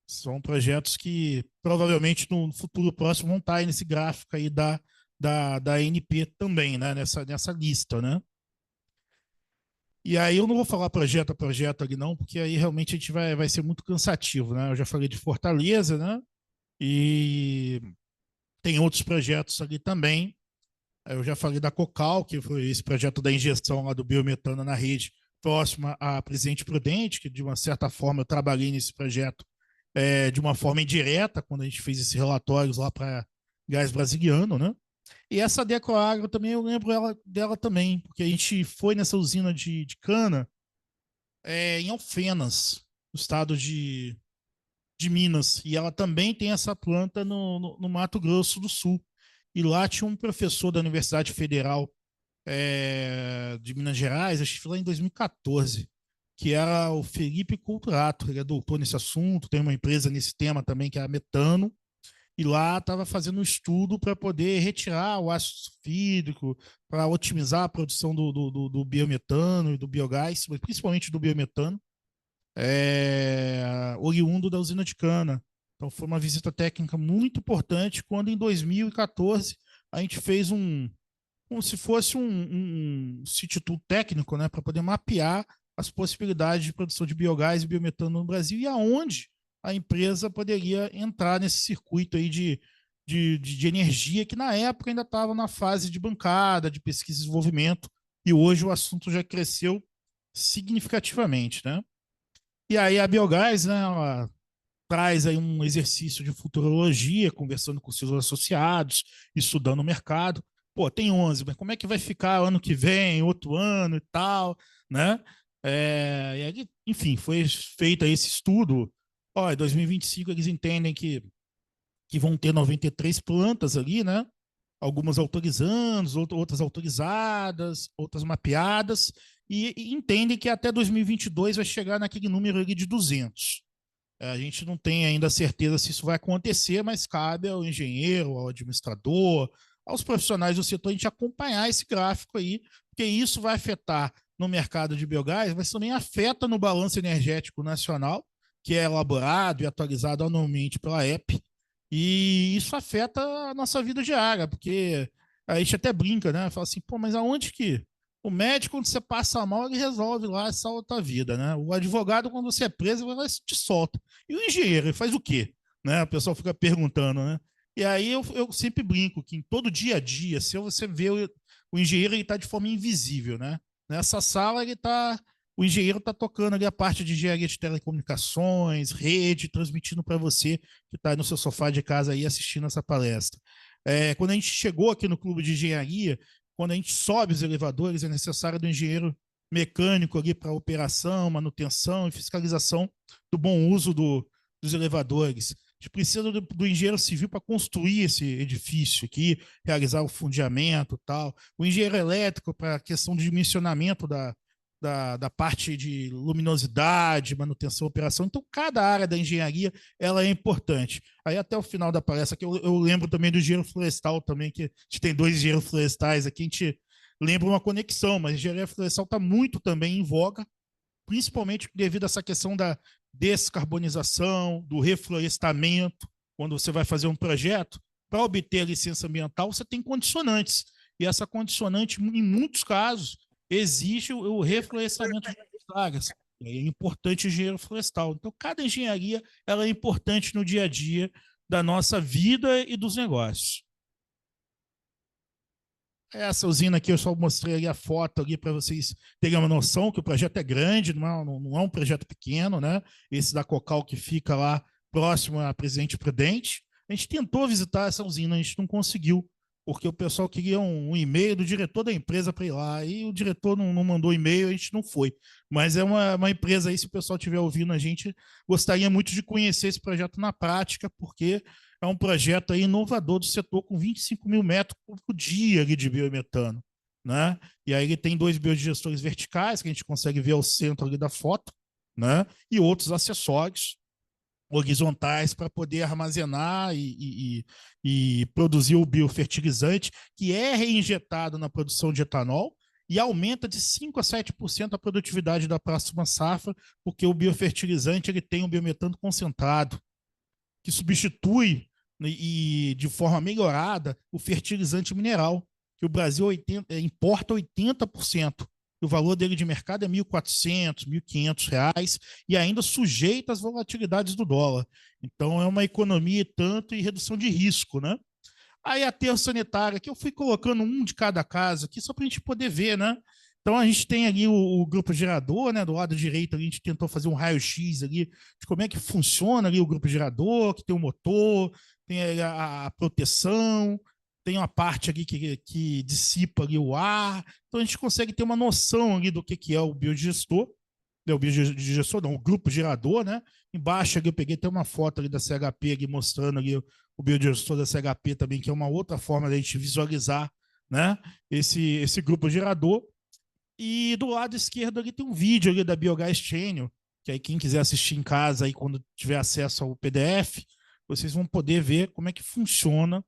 [SPEAKER 3] São projetos que provavelmente no futuro próximo vão estar aí nesse gráfico aí da ANP também, né? Nessa lista, né? E aí eu não vou falar projeto a projeto ali não, porque aí realmente a gente vai ser muito cansativo, né? Eu já falei de Fortaleza, né? E tem outros projetos ali também. Eu já falei da Cocal, que foi esse projeto da injeção lá do biometano na rede, próxima a Presidente Prudente, que de uma certa forma eu trabalhei nesse projeto de uma forma indireta, quando a gente fez esses relatórios lá para Gás Brasiliano, né? E essa Decoagro também, eu lembro dela também, porque a gente foi nessa usina de cana em Alfenas, no estado de Minas, e ela também tem essa planta no Mato Grosso do Sul. E lá tinha um professor da Universidade Federal de Minas Gerais, acho que foi lá em 2014, que era o Felipe Couturato. Ele é doutor nesse assunto, tem uma empresa nesse tema também, que é a Metano, e lá estava fazendo um estudo para poder retirar o ácido sulfídrico, para otimizar a produção do biometano e do biogás, principalmente do biometano, oriundo da usina de cana. Então foi uma visita técnica muito importante, quando em 2014 a gente fez como se fosse um sítio técnico, né, para poder mapear as possibilidades de produção de biogás e biometano no Brasil e aonde a empresa poderia entrar nesse circuito aí de energia, que na época ainda estava na fase de bancada, de pesquisa e desenvolvimento, e hoje o assunto já cresceu significativamente, né? E aí a Biogás, né, ela traz aí um exercício de futurologia, conversando com seus associados, estudando o mercado. Pô, tem 11, mas como é que vai ficar ano que vem, outro ano e tal, né? E aí, enfim, foi feito esse estudo. Ó, em 2025 eles entendem que vão ter 93 plantas ali, né? Algumas autorizando, outras autorizadas, outras mapeadas, e entendem que até 2022 vai chegar naquele número ali de 200. A gente não tem ainda certeza se isso vai acontecer, mas cabe ao engenheiro, ao administrador, aos profissionais do setor a gente acompanhar esse gráfico aí, porque isso vai afetar no mercado de biogás, mas também afeta no balanço energético nacional, que é elaborado e atualizado anualmente pela EP, e isso afeta a nossa vida diária, porque a gente até brinca, né? Fala assim, pô, mas aonde que o médico, quando você passa mal, ele resolve lá, salva a vida, né? O advogado, quando você é preso, ele te solta. E o engenheiro, ele faz o quê? Né? O pessoal fica perguntando, né? E aí eu sempre brinco que em todo dia a dia, se você vê o engenheiro, ele está de forma invisível, né? Nessa sala, o engenheiro está tocando ali a parte de engenharia de telecomunicações, rede, transmitindo para você que está no seu sofá de casa aí assistindo essa palestra. Quando a gente chegou aqui no clube de engenharia, quando a gente sobe os elevadores, é necessário do engenheiro mecânico ali para operação, manutenção e fiscalização do bom uso dos elevadores. A gente precisa do engenheiro civil para construir esse edifício aqui, realizar o fundiamento e tal. O engenheiro elétrico para a questão de dimensionamento da parte de luminosidade, manutenção, operação. Então, cada área da engenharia ela é importante. Aí, até o final da palestra, que eu lembro também do engenheiro florestal também, que a gente tem 2 engenheiros florestais aqui, a gente lembra uma conexão, mas a engenharia florestal está muito também em voga, principalmente devido a essa questão da descarbonização, do reflorestamento. Quando você vai fazer um projeto, para obter a licença ambiental, você tem condicionantes. E essa condicionante, em muitos casos, existe o reflorestamento de áreas. É importante o engenheiro florestal. Então, cada engenharia ela é importante no dia a dia da nossa vida e dos negócios. Essa usina aqui eu só mostrei ali a foto ali para vocês terem uma noção que o projeto é grande, não é um projeto pequeno, né? Esse da Cocal que fica lá próximo à Presidente Prudente. A gente tentou visitar essa usina, a gente não conseguiu, porque o pessoal queria um e-mail do diretor da empresa para ir lá, e o diretor não mandou e-mail, a gente não foi. Mas é uma empresa aí, se o pessoal estiver ouvindo a gente, gostaria muito de conhecer esse projeto na prática, porque é um projeto aí inovador do setor com 25 mil metros por dia ali de biometano, né? E aí ele tem 2 biodigestores verticais, que a gente consegue ver ao centro ali da foto, né? E outros acessórios, horizontais para poder armazenar e produzir o biofertilizante, que é reinjetado na produção de etanol e aumenta de 5 a 7% a produtividade da próxima safra, porque o biofertilizante ele tem um biometano concentrado, que substitui e de forma melhorada o fertilizante mineral, que o Brasil importa 80%. O valor dele de mercado é R$ 1.400, R$ 1.500 e ainda sujeito às volatilidades do dólar. Então é uma economia e tanto e redução de risco, né? Aí a aterro sanitário, que eu fui colocando um de cada casa aqui, só para a gente poder ver, né? Então a gente tem ali o grupo gerador, né? Do lado direito ali, a gente tentou fazer um raio-x ali de como é que funciona ali o grupo gerador, que tem o motor, tem a proteção, tem uma parte ali que dissipa ali o ar. Então a gente consegue ter uma noção ali do que é o biodigestor. O biodigestor, não, o grupo gerador, né? Embaixo ali eu peguei até uma foto ali da CHP ali mostrando ali o biodigestor da CHP também, que é uma outra forma da gente visualizar, né? Esse grupo gerador. E do lado esquerdo ali tem um vídeo ali da Biogás Channel, que aí quem quiser assistir em casa aí quando tiver acesso ao PDF, vocês vão poder ver como é que funciona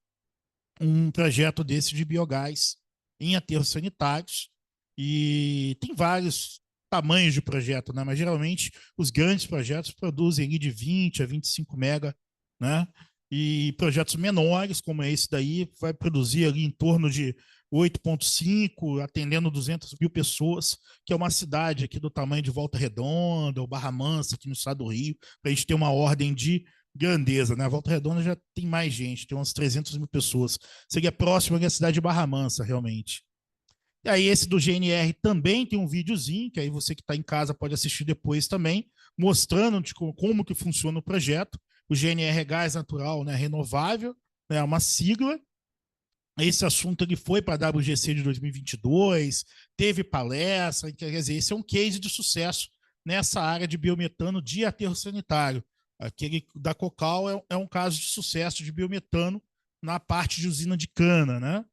[SPEAKER 3] um projeto desse de biogás em aterros sanitários. E tem vários tamanhos de projeto, né? Mas geralmente os grandes projetos produzem ali de 20 a 25 mega, né? E projetos menores, como esse daí, vai produzir ali em torno de 8,5, atendendo 200 mil pessoas, que é uma cidade aqui do tamanho de Volta Redonda, ou Barra Mansa, aqui no estado do Rio, para a gente ter uma ordem de grandeza, né? A Volta Redonda já tem mais gente, tem umas 300 mil pessoas. Seria próximo da cidade de Barra Mansa, realmente. E aí esse do GNR também tem um videozinho, que aí você que está em casa pode assistir depois também, mostrando como que funciona o projeto. O GNR é gás natural, né, renovável, é uma sigla. Esse assunto ele foi para a WGC de 2022, teve palestra, quer dizer, esse é um case de sucesso nessa área de biometano de aterro sanitário. Aquele da Cocal é um caso de sucesso de biometano na parte de usina de cana, né?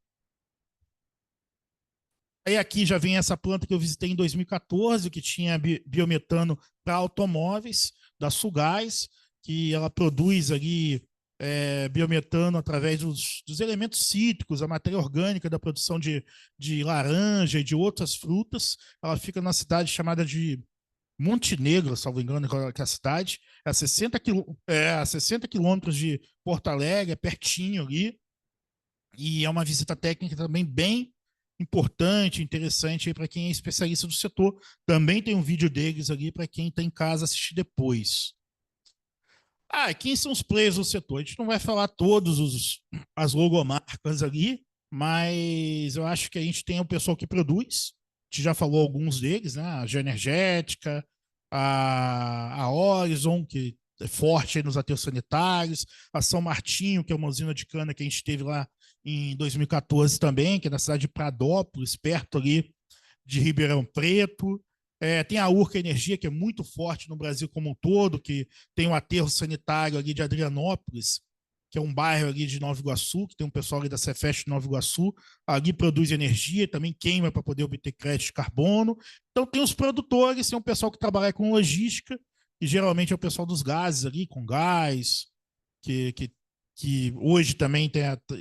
[SPEAKER 3] Aí aqui já vem essa planta que eu visitei em 2014, que tinha biometano para automóveis, da Sulgás, que ela produz ali biometano através dos elementos cítricos, a matéria orgânica da produção de laranja e de outras frutas. Ela fica na cidade chamada de Montenegro, salvo engano, que é a cidade, é a 60 quilômetros de Porto Alegre, é pertinho ali, e é uma visita técnica também bem importante, interessante para quem é especialista do setor. Também tem um vídeo deles ali para quem está em casa assistir depois. Quem são os players do setor? A gente não vai falar todos as logomarcas ali, mas eu acho que a gente tem o pessoal que produz, a gente já falou alguns deles, né? A Geoenergética, a Horizon, que é forte nos aterros sanitários, a São Martinho, que é uma usina de cana que a gente teve lá em 2014 também, que é na cidade de Pradópolis, perto ali de Ribeirão Preto. Tem a Urca Energia, que é muito forte no Brasil como um todo, que tem um aterro sanitário ali de Adrianópolis, que é um bairro ali de Nova Iguaçu, que tem um pessoal ali da Cefest de Nova Iguaçu, ali produz energia, também queima para poder obter crédito de carbono. Então tem os produtores, tem um pessoal que trabalha com logística, que geralmente é o pessoal dos gases ali, com gás, que hoje também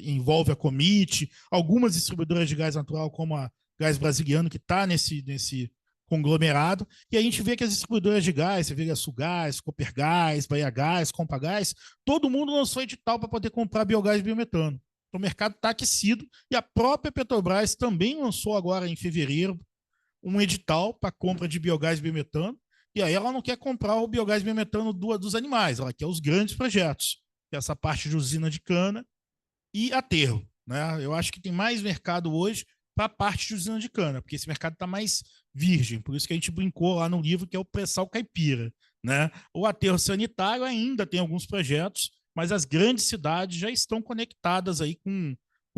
[SPEAKER 3] envolve a Comit, algumas distribuidoras de gás natural, como a Gás Brasiliano, que está nesse conglomerado, e a gente vê que as distribuidoras de gás, você vê a Sulgás, Copergás, Bahia Gás, Compagás, todo mundo lançou edital para poder comprar biogás e biometano. Então, o mercado está aquecido, e a própria Petrobras também lançou agora em fevereiro um edital para compra de biogás e biometano, e aí ela não quer comprar o biogás e biometano dos animais, ela quer os grandes projetos, que é essa parte de usina de cana e aterro, né? Eu acho que tem mais mercado hoje para a parte de usina de cana, porque esse mercado está mais virgem, por isso que a gente brincou lá no livro que é o pré-sal caipira, né? O aterro sanitário ainda tem alguns projetos, mas as grandes cidades já estão conectadas aí com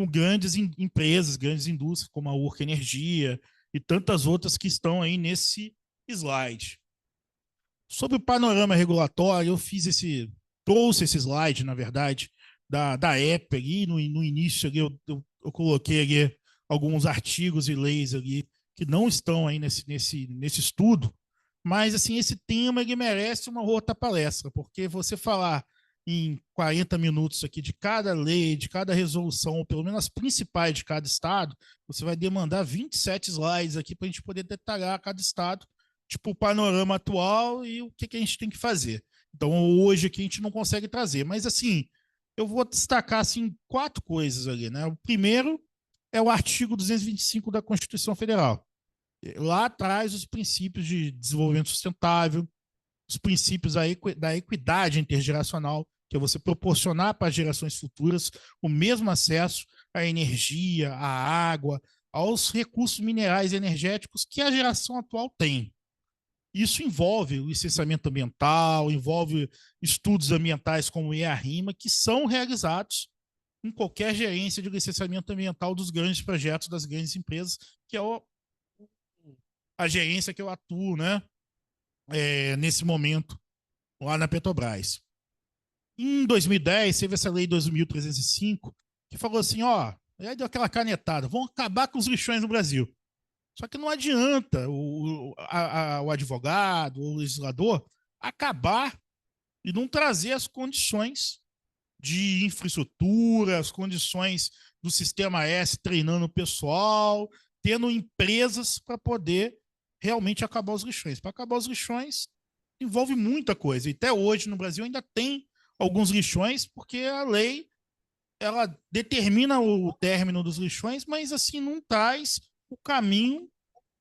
[SPEAKER 3] grandes empresas, grandes indústrias, como a Urca Energia e tantas outras que estão aí nesse slide. Sobre o panorama regulatório, trouxe esse slide, na verdade, da EP ali, no início ali, eu coloquei ali alguns artigos e leis ali que não estão aí nesse estudo, Mas, assim, esse tema ele merece uma outra palestra, porque você falar em 40 minutos aqui de cada lei, de cada resolução, ou pelo menos as principais de cada estado, você vai demandar 27 slides aqui para a gente poder detalhar cada estado, tipo o panorama atual e o que a gente tem que fazer. Então, hoje aqui a gente não consegue trazer. Mas, assim, eu vou destacar assim, 4 coisas ali, né? O primeiro é o artigo 225 da Constituição Federal. Lá traz os princípios de desenvolvimento sustentável, os princípios da equidade intergeracional, que é você proporcionar para as gerações futuras o mesmo acesso à energia, à água, aos recursos minerais e energéticos que a geração atual tem. Isso envolve o licenciamento ambiental, envolve estudos ambientais como o EARIMA, que são realizados em qualquer gerência de licenciamento ambiental dos grandes projetos das grandes empresas, que é a gerência que eu atuo, né, nesse momento, lá na Petrobras. Em 2010, teve essa lei 2.305, que falou assim, ó, aí deu aquela canetada, vão acabar com os lixões no Brasil. Só que não adianta o advogado, o legislador, acabar e não trazer as condições de infraestrutura, as condições do sistema S treinando o pessoal, tendo empresas para poder realmente acabar os lixões. Para acabar os lixões, envolve muita coisa. E até hoje, no Brasil, ainda tem alguns lixões, porque a lei ela determina o término dos lixões, mas assim não traz o caminho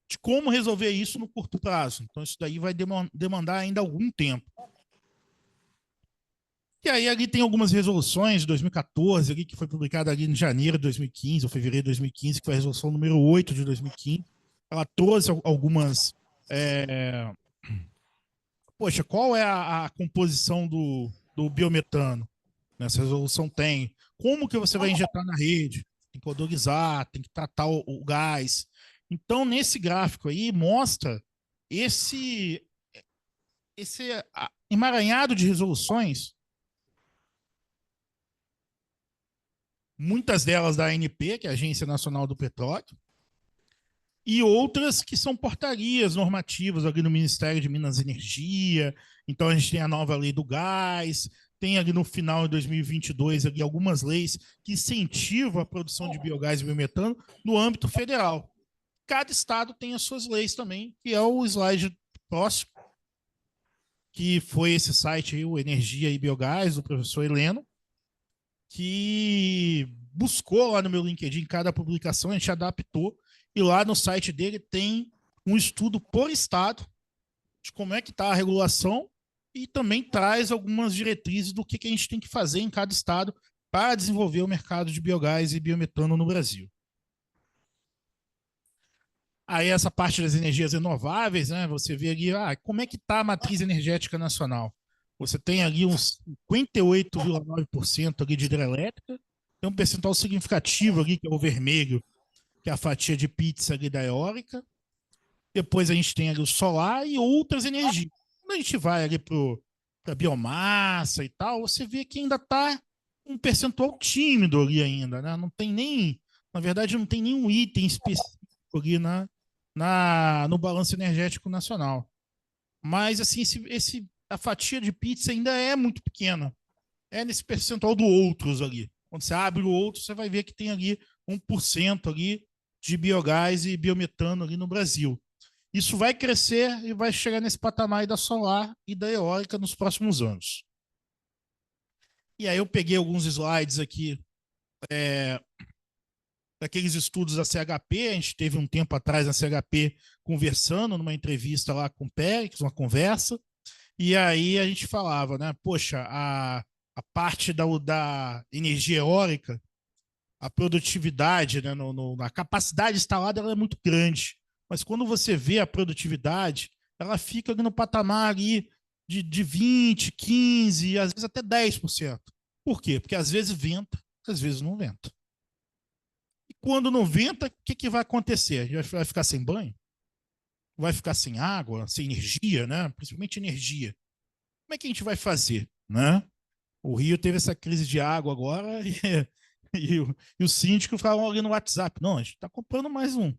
[SPEAKER 3] de como resolver isso no curto prazo. Então, isso daí vai demandar ainda algum tempo. E aí ali tem algumas resoluções de 2014, ali, que foi publicada ali em janeiro de 2015, ou fevereiro de 2015, que foi a resolução número 8 de 2015. Ela trouxe algumas... Poxa, qual é a composição do biometano? Nessa resolução tem. Como que você vai injetar na rede? Tem que odorizar, tem que tratar o gás. Então, nesse gráfico aí, mostra esse emaranhado de resoluções, muitas delas da ANP, que é a Agência Nacional do Petróleo, e outras que são portarias normativas ali no Ministério de Minas e Energia. Então, a gente tem a nova lei do gás, tem ali no final de 2022 ali algumas leis que incentivam a produção de biogás e biometano no âmbito federal. Cada estado tem as suas leis também, que é o slide próximo, que foi esse site aí, o Energia e Biogás, do professor Heleno, que buscou lá no meu LinkedIn cada publicação, a gente adaptou, e lá no site dele tem um estudo por estado de como é que está a regulação e também traz algumas diretrizes do que a gente tem que fazer em cada estado para desenvolver o mercado de biogás e biometano no Brasil. Aí essa parte das energias renováveis, né? Você vê ali, como é que está a matriz energética nacional? Você tem ali uns 58,9% ali de hidrelétrica, tem um percentual significativo ali, que é o vermelho, que é a fatia de pizza ali da eólica. Depois a gente tem ali o solar e outras energias. Quando a gente vai ali para biomassa e tal, você vê que ainda está um percentual tímido ali ainda, né? Não tem nem, na verdade, não tem nenhum item específico ali no balanço energético nacional. Mas, assim, a fatia de pizza ainda é muito pequena. É nesse percentual do outros ali. Quando você abre o outro, você vai ver que tem ali 1% ali de biogás e biometano ali no Brasil. Isso vai crescer e vai chegar nesse patamar da solar e da eólica nos próximos anos. E aí eu peguei alguns slides aqui daqueles estudos da CHP. A gente teve um tempo atrás na CHP conversando numa entrevista lá com o Pérez, uma conversa, e aí a gente falava, né, poxa, a parte da energia eólica, a produtividade, né, a capacidade instalada ela é muito grande, mas quando você vê a produtividade, ela fica ali no patamar ali de 20, 15, às vezes até 10%. Por quê? Porque às vezes venta, às vezes não venta. E quando não venta, o que vai acontecer? A gente vai ficar sem banho? Vai ficar sem água, sem energia, né? Principalmente energia. Como é que a gente vai fazer, né? O Rio teve essa crise de água agora e o síndico falou ali no WhatsApp, não, a gente está comprando mais um.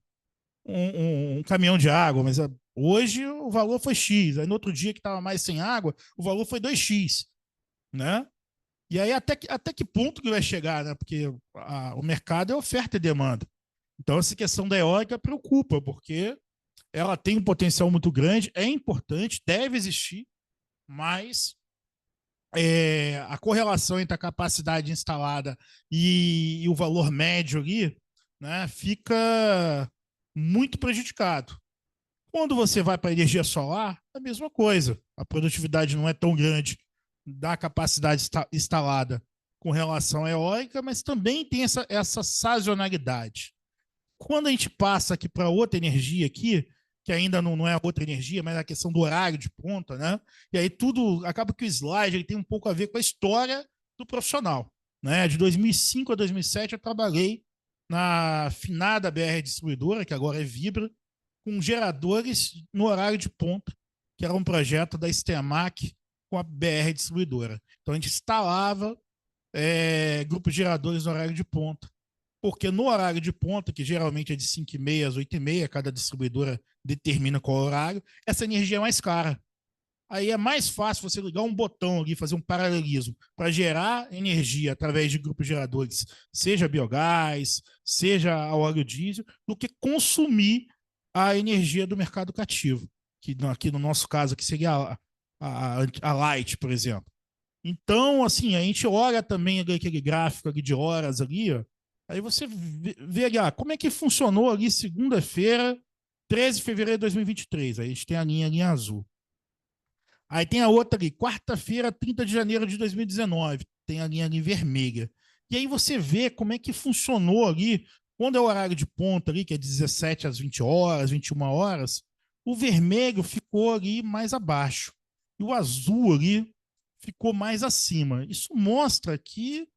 [SPEAKER 3] um caminhão de água, mas hoje o valor foi X. Aí no outro dia que estava mais sem água, o valor foi 2x, né? E aí até que ponto que vai chegar, né? Porque o mercado é oferta e demanda. Então essa questão da eólica preocupa, porque ela tem um potencial muito grande, é importante, deve existir, mas a correlação entre a capacidade instalada e o valor médio ali, né, fica muito prejudicado. Quando você vai para a energia solar, é a mesma coisa. A produtividade não é tão grande da capacidade instalada com relação à eólica, mas também tem essa sazonalidade. Quando a gente passa aqui para outra energia aqui, que ainda não é outra energia, mas é a questão do horário de ponta, né? E aí tudo acaba que o slide ele tem um pouco a ver com a história do profissional, né? De 2005 a 2007 eu trabalhei na finada BR Distribuidora, que agora é Vibra, com geradores no horário de ponta, que era um projeto da Stemac com a BR Distribuidora. Então a gente instalava grupos de geradores no horário de ponta, porque no horário de ponta, que geralmente é de 5h30 às 8h30, cada distribuidora determina qual horário, essa energia é mais cara. Aí é mais fácil você ligar um botão ali, fazer um paralelismo para gerar energia através de grupos geradores, seja biogás, seja a óleo diesel, do que consumir a energia do mercado cativo, que aqui no nosso caso aqui seria a Light, por exemplo. Então, assim, a gente olha também aquele gráfico ali de horas ali, ó, aí você vê ali, como é que funcionou ali segunda-feira, 13 de fevereiro de 2023. Aí a gente tem a linha azul. Aí tem a outra ali, quarta-feira, 30 de janeiro de 2019. Tem a linha ali vermelha. E aí você vê como é que funcionou ali, quando é o horário de ponta ali, que é 17 às 20 horas, 21 horas, o vermelho ficou ali mais abaixo. E o azul ali ficou mais acima. Isso mostra que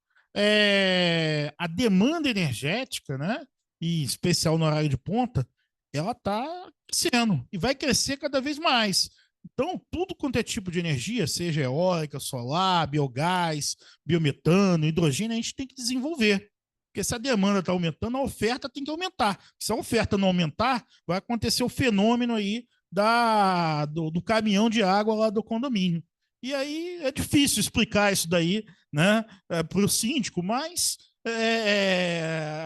[SPEAKER 3] a demanda energética, né, e em especial no horário de ponta, ela está crescendo e vai crescer cada vez mais. Então, tudo quanto é tipo de energia, seja eólica, solar, biogás, biometano, hidrogênio, a gente tem que desenvolver. Porque se a demanda está aumentando, a oferta tem que aumentar. Se a oferta não aumentar, vai acontecer o fenômeno aí do caminhão de água lá do condomínio. E aí é difícil explicar isso daí, né, para o síndico, mas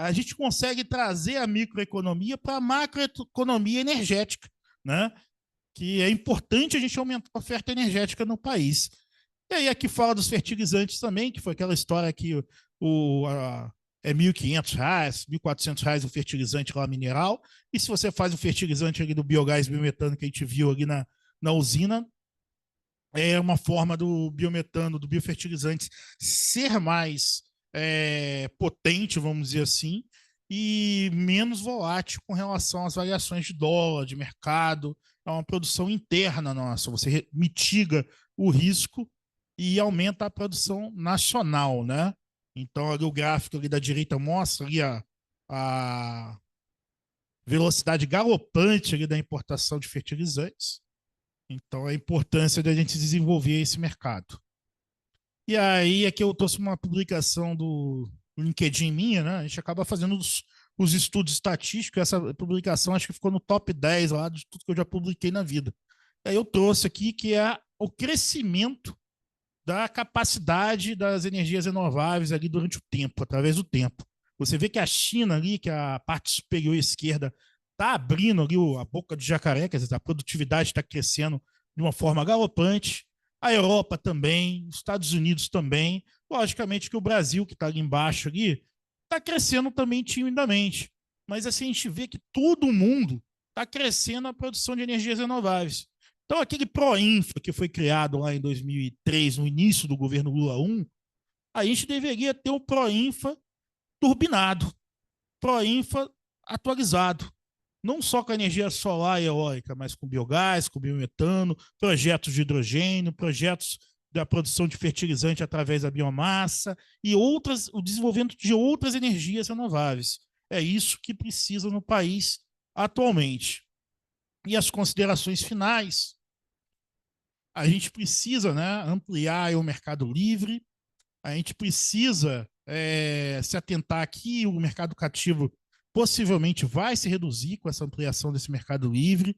[SPEAKER 3] a gente consegue trazer a microeconomia para a macroeconomia energética, né? Que é importante a gente aumentar a oferta energética no país. E aí aqui fala dos fertilizantes também, que foi aquela história que é R$ 1.500, R$ 1.400 o fertilizante lá mineral, e se você faz o fertilizante ali do biogás biometano que a gente viu ali na usina, é uma forma do biometano, do biofertilizante ser mais potente, vamos dizer assim, e menos volátil com relação às variações de dólar, de mercado. É uma produção interna nossa, você mitiga o risco e aumenta a produção nacional, né? Então, ali o gráfico ali da direita mostra ali a velocidade galopante ali da importação de fertilizantes. Então, a importância da gente desenvolver esse mercado. E aí, aqui eu trouxe uma publicação do LinkedIn minha, né? A gente acaba fazendo os estudos estatísticos. Essa publicação acho que ficou no top 10 lá de tudo que eu já publiquei na vida. E aí eu trouxe aqui que é o crescimento da capacidade das energias renováveis ali durante o tempo, através do tempo. Você vê que a China ali, que é a parte superior esquerda, está abrindo ali a boca de jacaré, quer dizer, a produtividade está crescendo de uma forma galopante. A Europa também, os Estados Unidos também. Logicamente que o Brasil, que está ali embaixo ali, está crescendo também timidamente. Mas assim, a gente vê que todo mundo está crescendo a produção de energias renováveis. Então, aquele Proinfa que foi criado lá em 2003, no início do governo Lula 1, a gente deveria ter o Proinfa turbinado, Proinfa atualizado. Não só com a energia solar e eólica, mas com biogás, com biometano, projetos de hidrogênio, projetos da produção de fertilizante através da biomassa e o desenvolvimento de outras energias renováveis. É isso que precisa no país atualmente. E as considerações finais, a gente precisa, né, ampliar o mercado livre, a gente precisa se atentar aqui, o mercado cativo possivelmente vai se reduzir com essa ampliação desse mercado livre,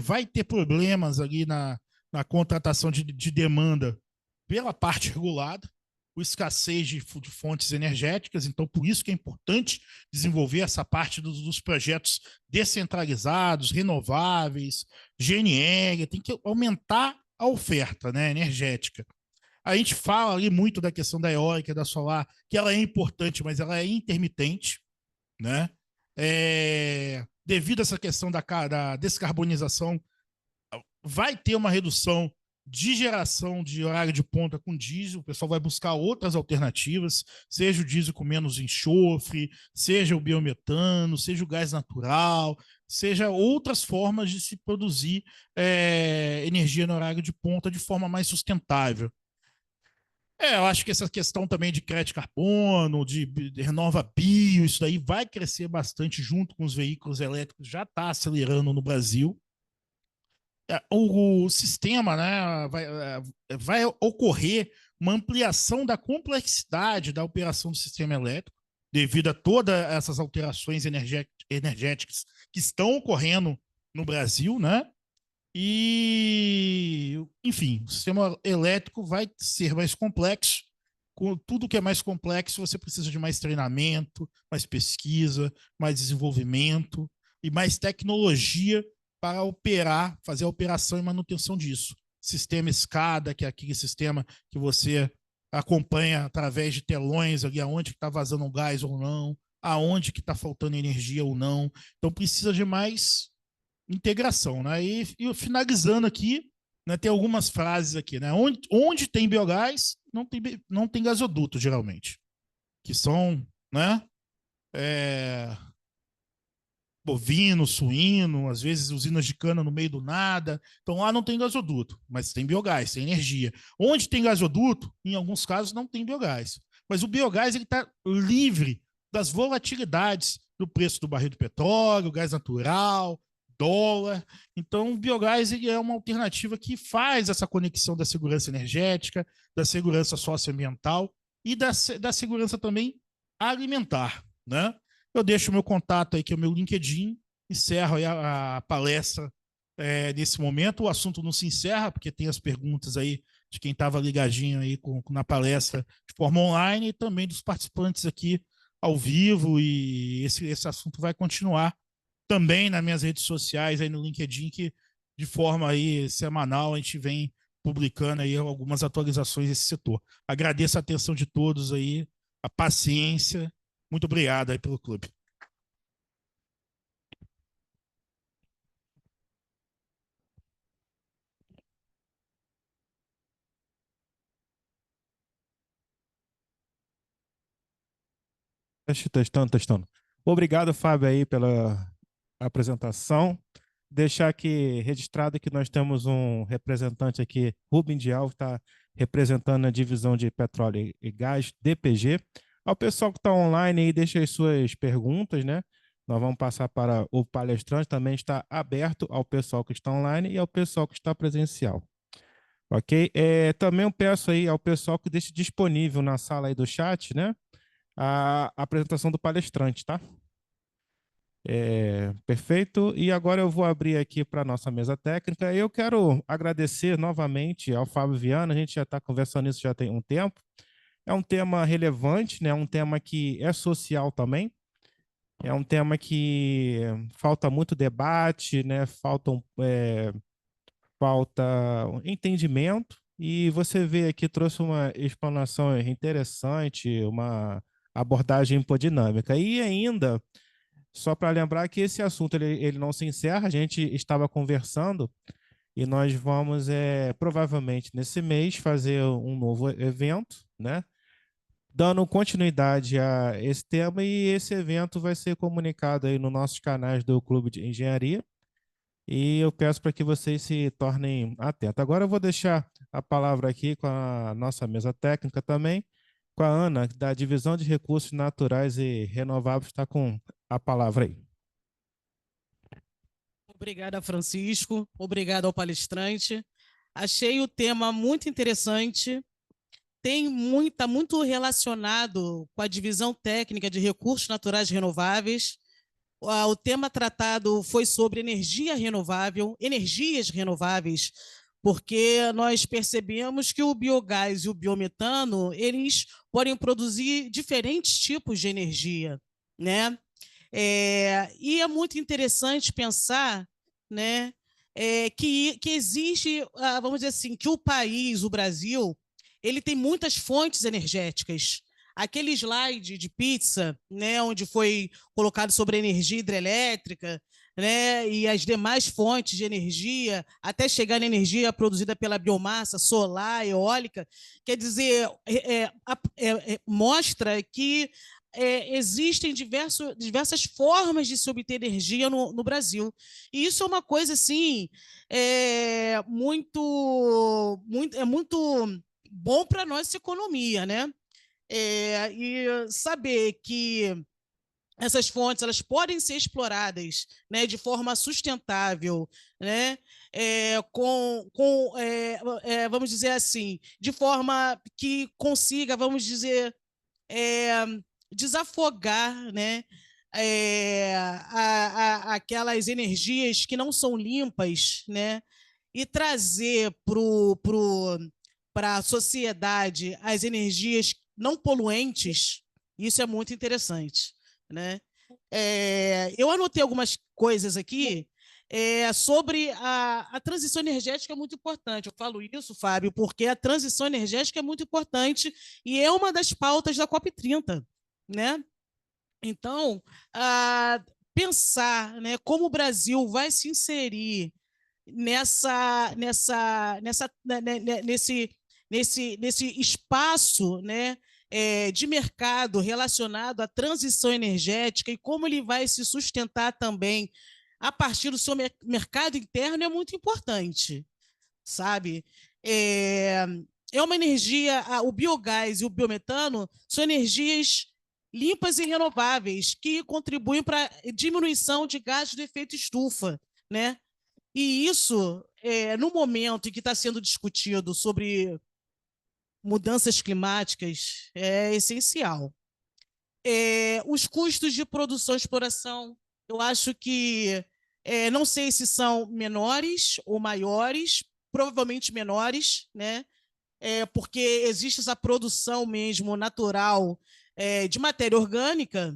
[SPEAKER 3] vai ter problemas ali na contratação de demanda pela parte regulada, o escassez de fontes energéticas, então por isso que é importante desenvolver essa parte dos projetos descentralizados, renováveis, GNL, tem que aumentar a oferta, né, energética. A gente fala ali muito da questão da eólica, da solar, que ela é importante, mas ela é intermitente, né? Devido a essa questão da descarbonização, vai ter uma redução de geração de horário de ponta com diesel, o pessoal vai buscar outras alternativas, seja o diesel com menos enxofre, seja o biometano, seja o gás natural, seja outras formas de se produzir energia no horário de ponta de forma mais sustentável. Eu acho que essa questão também de crédito carbono, de renova bio, isso daí vai crescer bastante junto com os veículos elétricos, já está acelerando no Brasil. O sistema, né, vai ocorrer uma ampliação da complexidade da operação do sistema elétrico, devido a todas essas alterações energéticas que estão ocorrendo no Brasil, né? E, enfim, o sistema elétrico vai ser mais complexo. Com tudo que é mais complexo, você precisa de mais treinamento, mais pesquisa, mais desenvolvimento e mais tecnologia para operar, fazer a operação e manutenção disso. Sistema SCADA, que é aquele sistema que você acompanha através de telões ali aonde está vazando um gás ou não, aonde que está faltando energia ou não. Então precisa de mais integração, né? E finalizando aqui, né, tem algumas frases aqui, né? Onde tem biogás, não tem gasoduto, geralmente. Que são, né? Bovino, suíno, às vezes usinas de cana no meio do nada. Então lá não tem gasoduto, mas tem biogás, tem energia. Onde tem gasoduto, em alguns casos não tem biogás. Mas o biogás ele está livre das volatilidades do preço do barril do petróleo, gás natural, dólar. Então o biogás ele é uma alternativa que faz essa conexão da segurança energética, da segurança socioambiental e da segurança também alimentar, né? Eu deixo o meu contato aí, que é o meu LinkedIn, encerro aí a palestra nesse momento. O assunto não se encerra, porque tem as perguntas aí de quem estava ligadinho aí na palestra de forma online e também dos participantes aqui ao vivo, e esse assunto vai continuar também nas minhas redes sociais, aí no LinkedIn, que de forma aí semanal a gente vem publicando aí algumas atualizações desse setor. Agradeço a atenção de todos aí, a paciência. Muito obrigado aí pelo clube.
[SPEAKER 1] Testando. Obrigado, Fábio, aí pela apresentação. Deixar aqui registrado que nós temos um representante aqui, Rubem de Alves, está representando a divisão de petróleo e gás, DPG. Ao pessoal que está online aí, deixa as suas perguntas, né? Nós vamos passar para o palestrante, também está aberto ao pessoal que está online e ao pessoal que está presencial. Ok? Também eu peço aí ao pessoal que deixe disponível na sala aí do chat, né? A apresentação do palestrante, tá? Perfeito. E agora eu vou abrir aqui para a nossa mesa técnica. Eu quero agradecer novamente ao Fábio Viana, a gente já está conversando isso já tem um tempo. É um tema relevante, né? Um tema que é social também. É um tema que falta muito debate, né? Falta entendimento. E você vê aqui, trouxe uma explanação interessante, uma abordagem hipodinâmica. E ainda, só para lembrar que esse assunto ele não se encerra, a gente estava conversando e nós vamos, provavelmente, nesse mês, fazer um novo evento, né? Dando continuidade a esse tema, e esse evento vai ser comunicado aí nos nossos canais do Clube de Engenharia. E eu peço para que vocês se tornem atentos. Agora eu vou deixar a palavra aqui com a nossa mesa técnica também, com a Ana, da Divisão de Recursos Naturais e Renováveis, está com a palavra aí.
[SPEAKER 2] Obrigada, Francisco. Obrigado ao palestrante. Achei o tema muito interessante está muito relacionado com a divisão técnica de recursos naturais renováveis. O tema tratado foi sobre energia renovável, energias renováveis, porque nós percebemos que o biogás e o biometano, eles podem produzir diferentes tipos de energia, né? E é muito interessante pensar, né, que existe, vamos dizer assim, que o país, o Brasil, ele tem muitas fontes energéticas. Aquele slide de pizza, né, onde foi colocado sobre a energia hidrelétrica, né, e as demais fontes de energia, até chegar na energia produzida pela biomassa solar, eólica, quer dizer, mostra que existem diversas formas de se obter energia no Brasil. E isso é uma coisa assim, muito bom para a nossa economia, né? E saber que essas fontes elas podem ser exploradas, né, de forma sustentável, né, vamos dizer assim, de forma que consiga, vamos dizer, desafogar, né, aquelas energias que não são limpas, né, e trazer para a sociedade as energias não poluentes. Isso é muito interessante, né? Eu anotei algumas coisas aqui sobre a transição energética. É muito importante. Eu falo isso, Fábio, porque a transição energética é muito importante e é uma das pautas da COP30, né? Então, pensar, né, como o Brasil vai se inserir nesse espaço, né, de mercado relacionado à transição energética e como ele vai se sustentar também a partir do seu mercado interno é muito importante, sabe? É uma energia, o biogás e o biometano são energias limpas e renováveis que contribuem para a diminuição de gases de efeito estufa, né? E isso, no momento em que está sendo discutido sobre mudanças climáticas, é essencial. Os custos de produção e exploração, eu acho que, não sei se são menores ou maiores, provavelmente menores, né? Porque existe essa produção mesmo natural de matéria orgânica.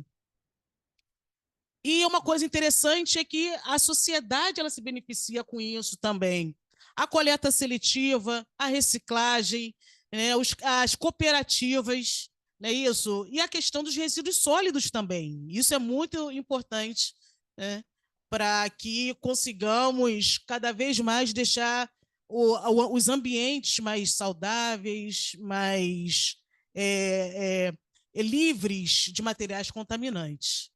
[SPEAKER 2] E uma coisa interessante é que a sociedade ela se beneficia com isso também. A coleta seletiva, a reciclagem, né, as cooperativas, né, isso, e a questão dos resíduos sólidos também. Isso é muito importante, né, para que consigamos cada vez mais deixar os ambientes mais saudáveis, mais livres de materiais contaminantes.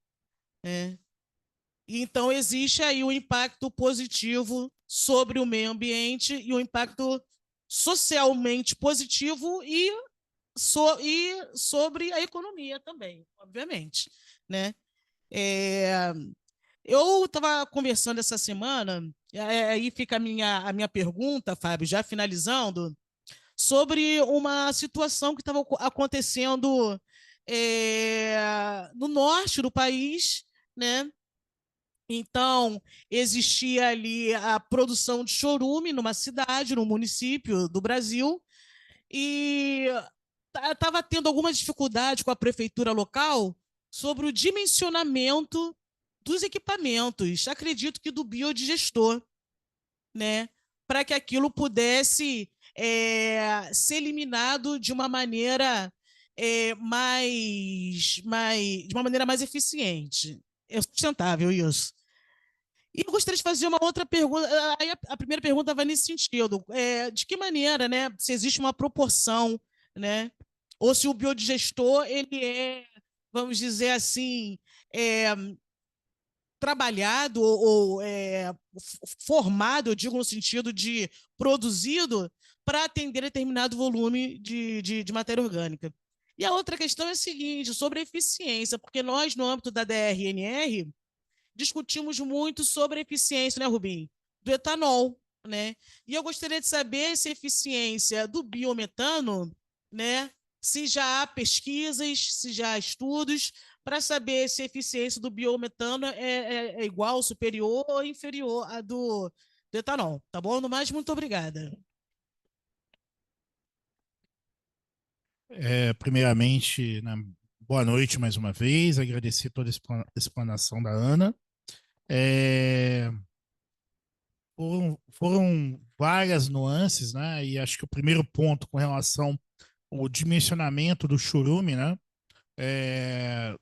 [SPEAKER 2] Então, existe aí um impacto positivo sobre o meio ambiente e um impacto socialmente positivo e sobre a economia também, obviamente, né? Eu estava conversando essa semana, aí fica a minha pergunta, Fábio, já finalizando, sobre uma situação que estava acontecendo no norte do país, né? Então, existia ali a produção de chorume numa cidade, num município do Brasil, e estava tendo alguma dificuldade com a prefeitura local sobre o dimensionamento dos equipamentos, acredito que do biodigestor, né? Para que aquilo pudesse ser eliminado de uma maneira de uma maneira mais eficiente. É sustentável isso. E eu gostaria de fazer uma outra pergunta. Aí a primeira pergunta vai nesse sentido. De que maneira, né, se existe uma proporção, né, ou se o biodigestor ele vamos dizer assim, trabalhado ou formado, eu digo no sentido de produzido, para atender determinado volume de matéria orgânica. E a outra questão é a seguinte, sobre a eficiência, porque nós, no âmbito da DRNR, discutimos muito sobre a eficiência, né, Rubim? Do etanol, né? E eu gostaria de saber se a eficiência do biometano né? Se já há pesquisas, se já há estudos para saber se a eficiência do biometano é igual, superior ou inferior à do etanol, tá bom? No mais, muito obrigada.
[SPEAKER 3] Primeiramente, né, boa noite mais uma vez, agradecer toda a explanação da Ana. É, foram várias nuances, né? E acho que o primeiro ponto com relação ao dimensionamento do churume, né? É,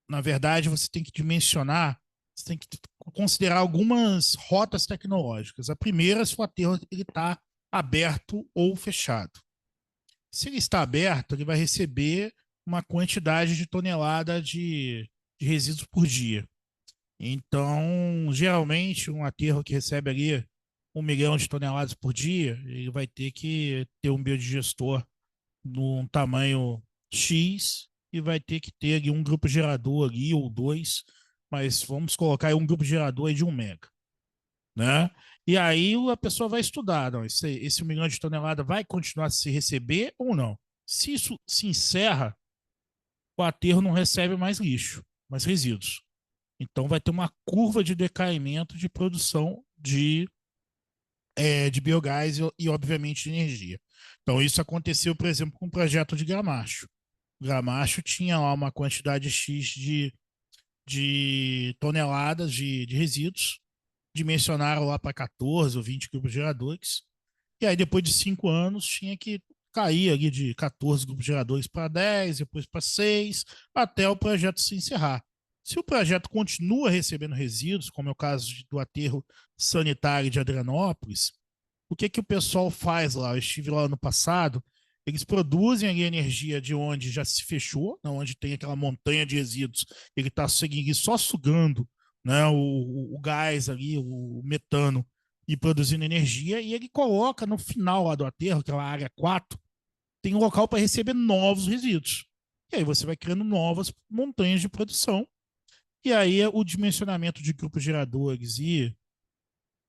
[SPEAKER 3] na verdade, você tem que dimensionar, você tem que considerar algumas rotas tecnológicas. A primeira, se o aterro está aberto ou fechado. Se ele está aberto, ele vai receber uma quantidade de tonelada de resíduos por dia. Então, geralmente, um aterro que recebe ali 1 milhão de toneladas por dia, ele vai ter que ter um biodigestor num tamanho X e vai ter que ter ali um grupo gerador ali ou dois, mas vamos colocar aí um grupo gerador aí de 1 mega, né? E aí a pessoa vai estudar, não, esse 1 milhão de toneladas vai continuar a se receber ou não? Se isso se encerra, o aterro não recebe mais lixo, mais resíduos. Então vai ter uma curva de decaimento de produção de biogás e, obviamente, de energia. Então, isso aconteceu, por exemplo, com o projeto de Gramacho. Gramacho tinha lá uma quantidade X de toneladas de resíduos, dimensionaram lá para 14 ou 20 grupos geradores, e aí depois de 5 anos tinha que cair ali de 14 grupos geradores para 10, depois para 6, até o projeto se encerrar. Se o projeto continua recebendo resíduos, como é o caso do aterro sanitário de Adrianópolis, o que o pessoal faz lá? Eu estive lá ano passado, eles produzem ali energia de onde já se fechou, né, onde tem aquela montanha de resíduos, ele está só sugando, né, o gás ali, o metano, e produzindo energia, e ele coloca no final lá do aterro, aquela área 4, tem um local para receber novos resíduos. E aí você vai criando novas montanhas de produção, e aí o dimensionamento de grupos geradores e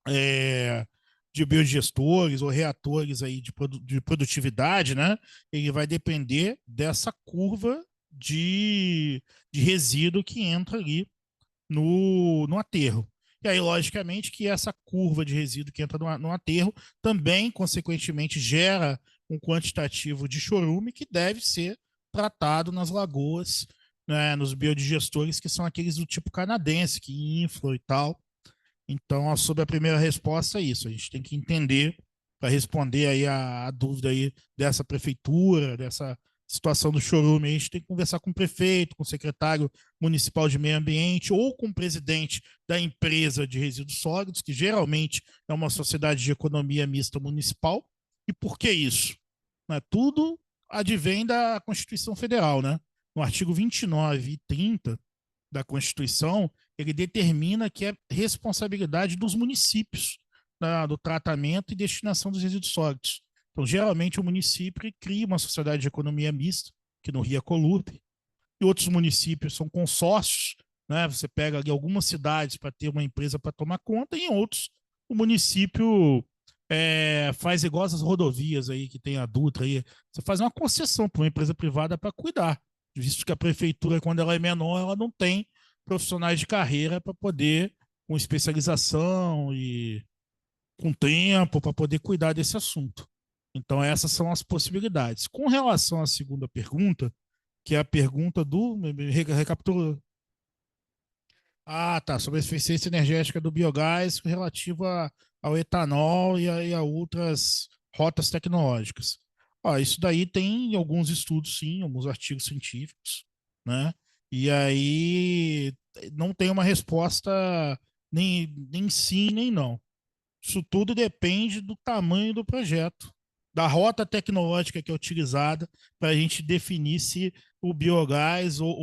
[SPEAKER 3] é, de biodigestores ou reatores aí de produtividade, né? Ele vai depender dessa curva de resíduo que entra ali no aterro. E aí, logicamente, que essa curva de resíduo que entra no aterro também, consequentemente, gera um quantitativo de chorume que deve ser tratado nas lagoas, né, nos biodigestores, que são aqueles do tipo canadense, que inflam e tal. Então, sobre a primeira resposta, é isso. A gente tem que entender para responder aí a dúvida aí dessa prefeitura, dessa situação do chorume. A gente tem que conversar com o prefeito, com o secretário municipal de meio ambiente ou com o presidente da empresa de resíduos sólidos, que geralmente é uma sociedade de economia mista municipal. E por que isso? Né? Tudo advém da Constituição Federal, né? No artigo 29 e 30 da Constituição, ele determina que é responsabilidade dos municípios, né, do tratamento e destinação dos resíduos sólidos. Então, geralmente, o município cria uma sociedade de economia mista, que no Rio é Colup, e outros municípios são consórcios, né? Você pega ali algumas cidades para ter uma empresa para tomar conta, e em outros o município faz igual essas rodovias aí que tem a Dutra aí, você faz uma concessão para uma empresa privada para cuidar, visto que a prefeitura, quando ela é menor, ela não tem profissionais de carreira para poder, com especialização e com tempo, para poder cuidar desse assunto. Então, essas são as possibilidades. Com relação à segunda pergunta, que é a pergunta do. Recapitula. Ah, tá. Sobre a eficiência energética do biogás relativa ao etanol e a outras rotas tecnológicas. Ó, isso daí tem alguns estudos, sim, alguns artigos científicos, né? E aí não tem uma resposta nem sim, nem não. Isso tudo depende do tamanho do projeto, da rota tecnológica que é utilizada para a gente definir se o biogás ou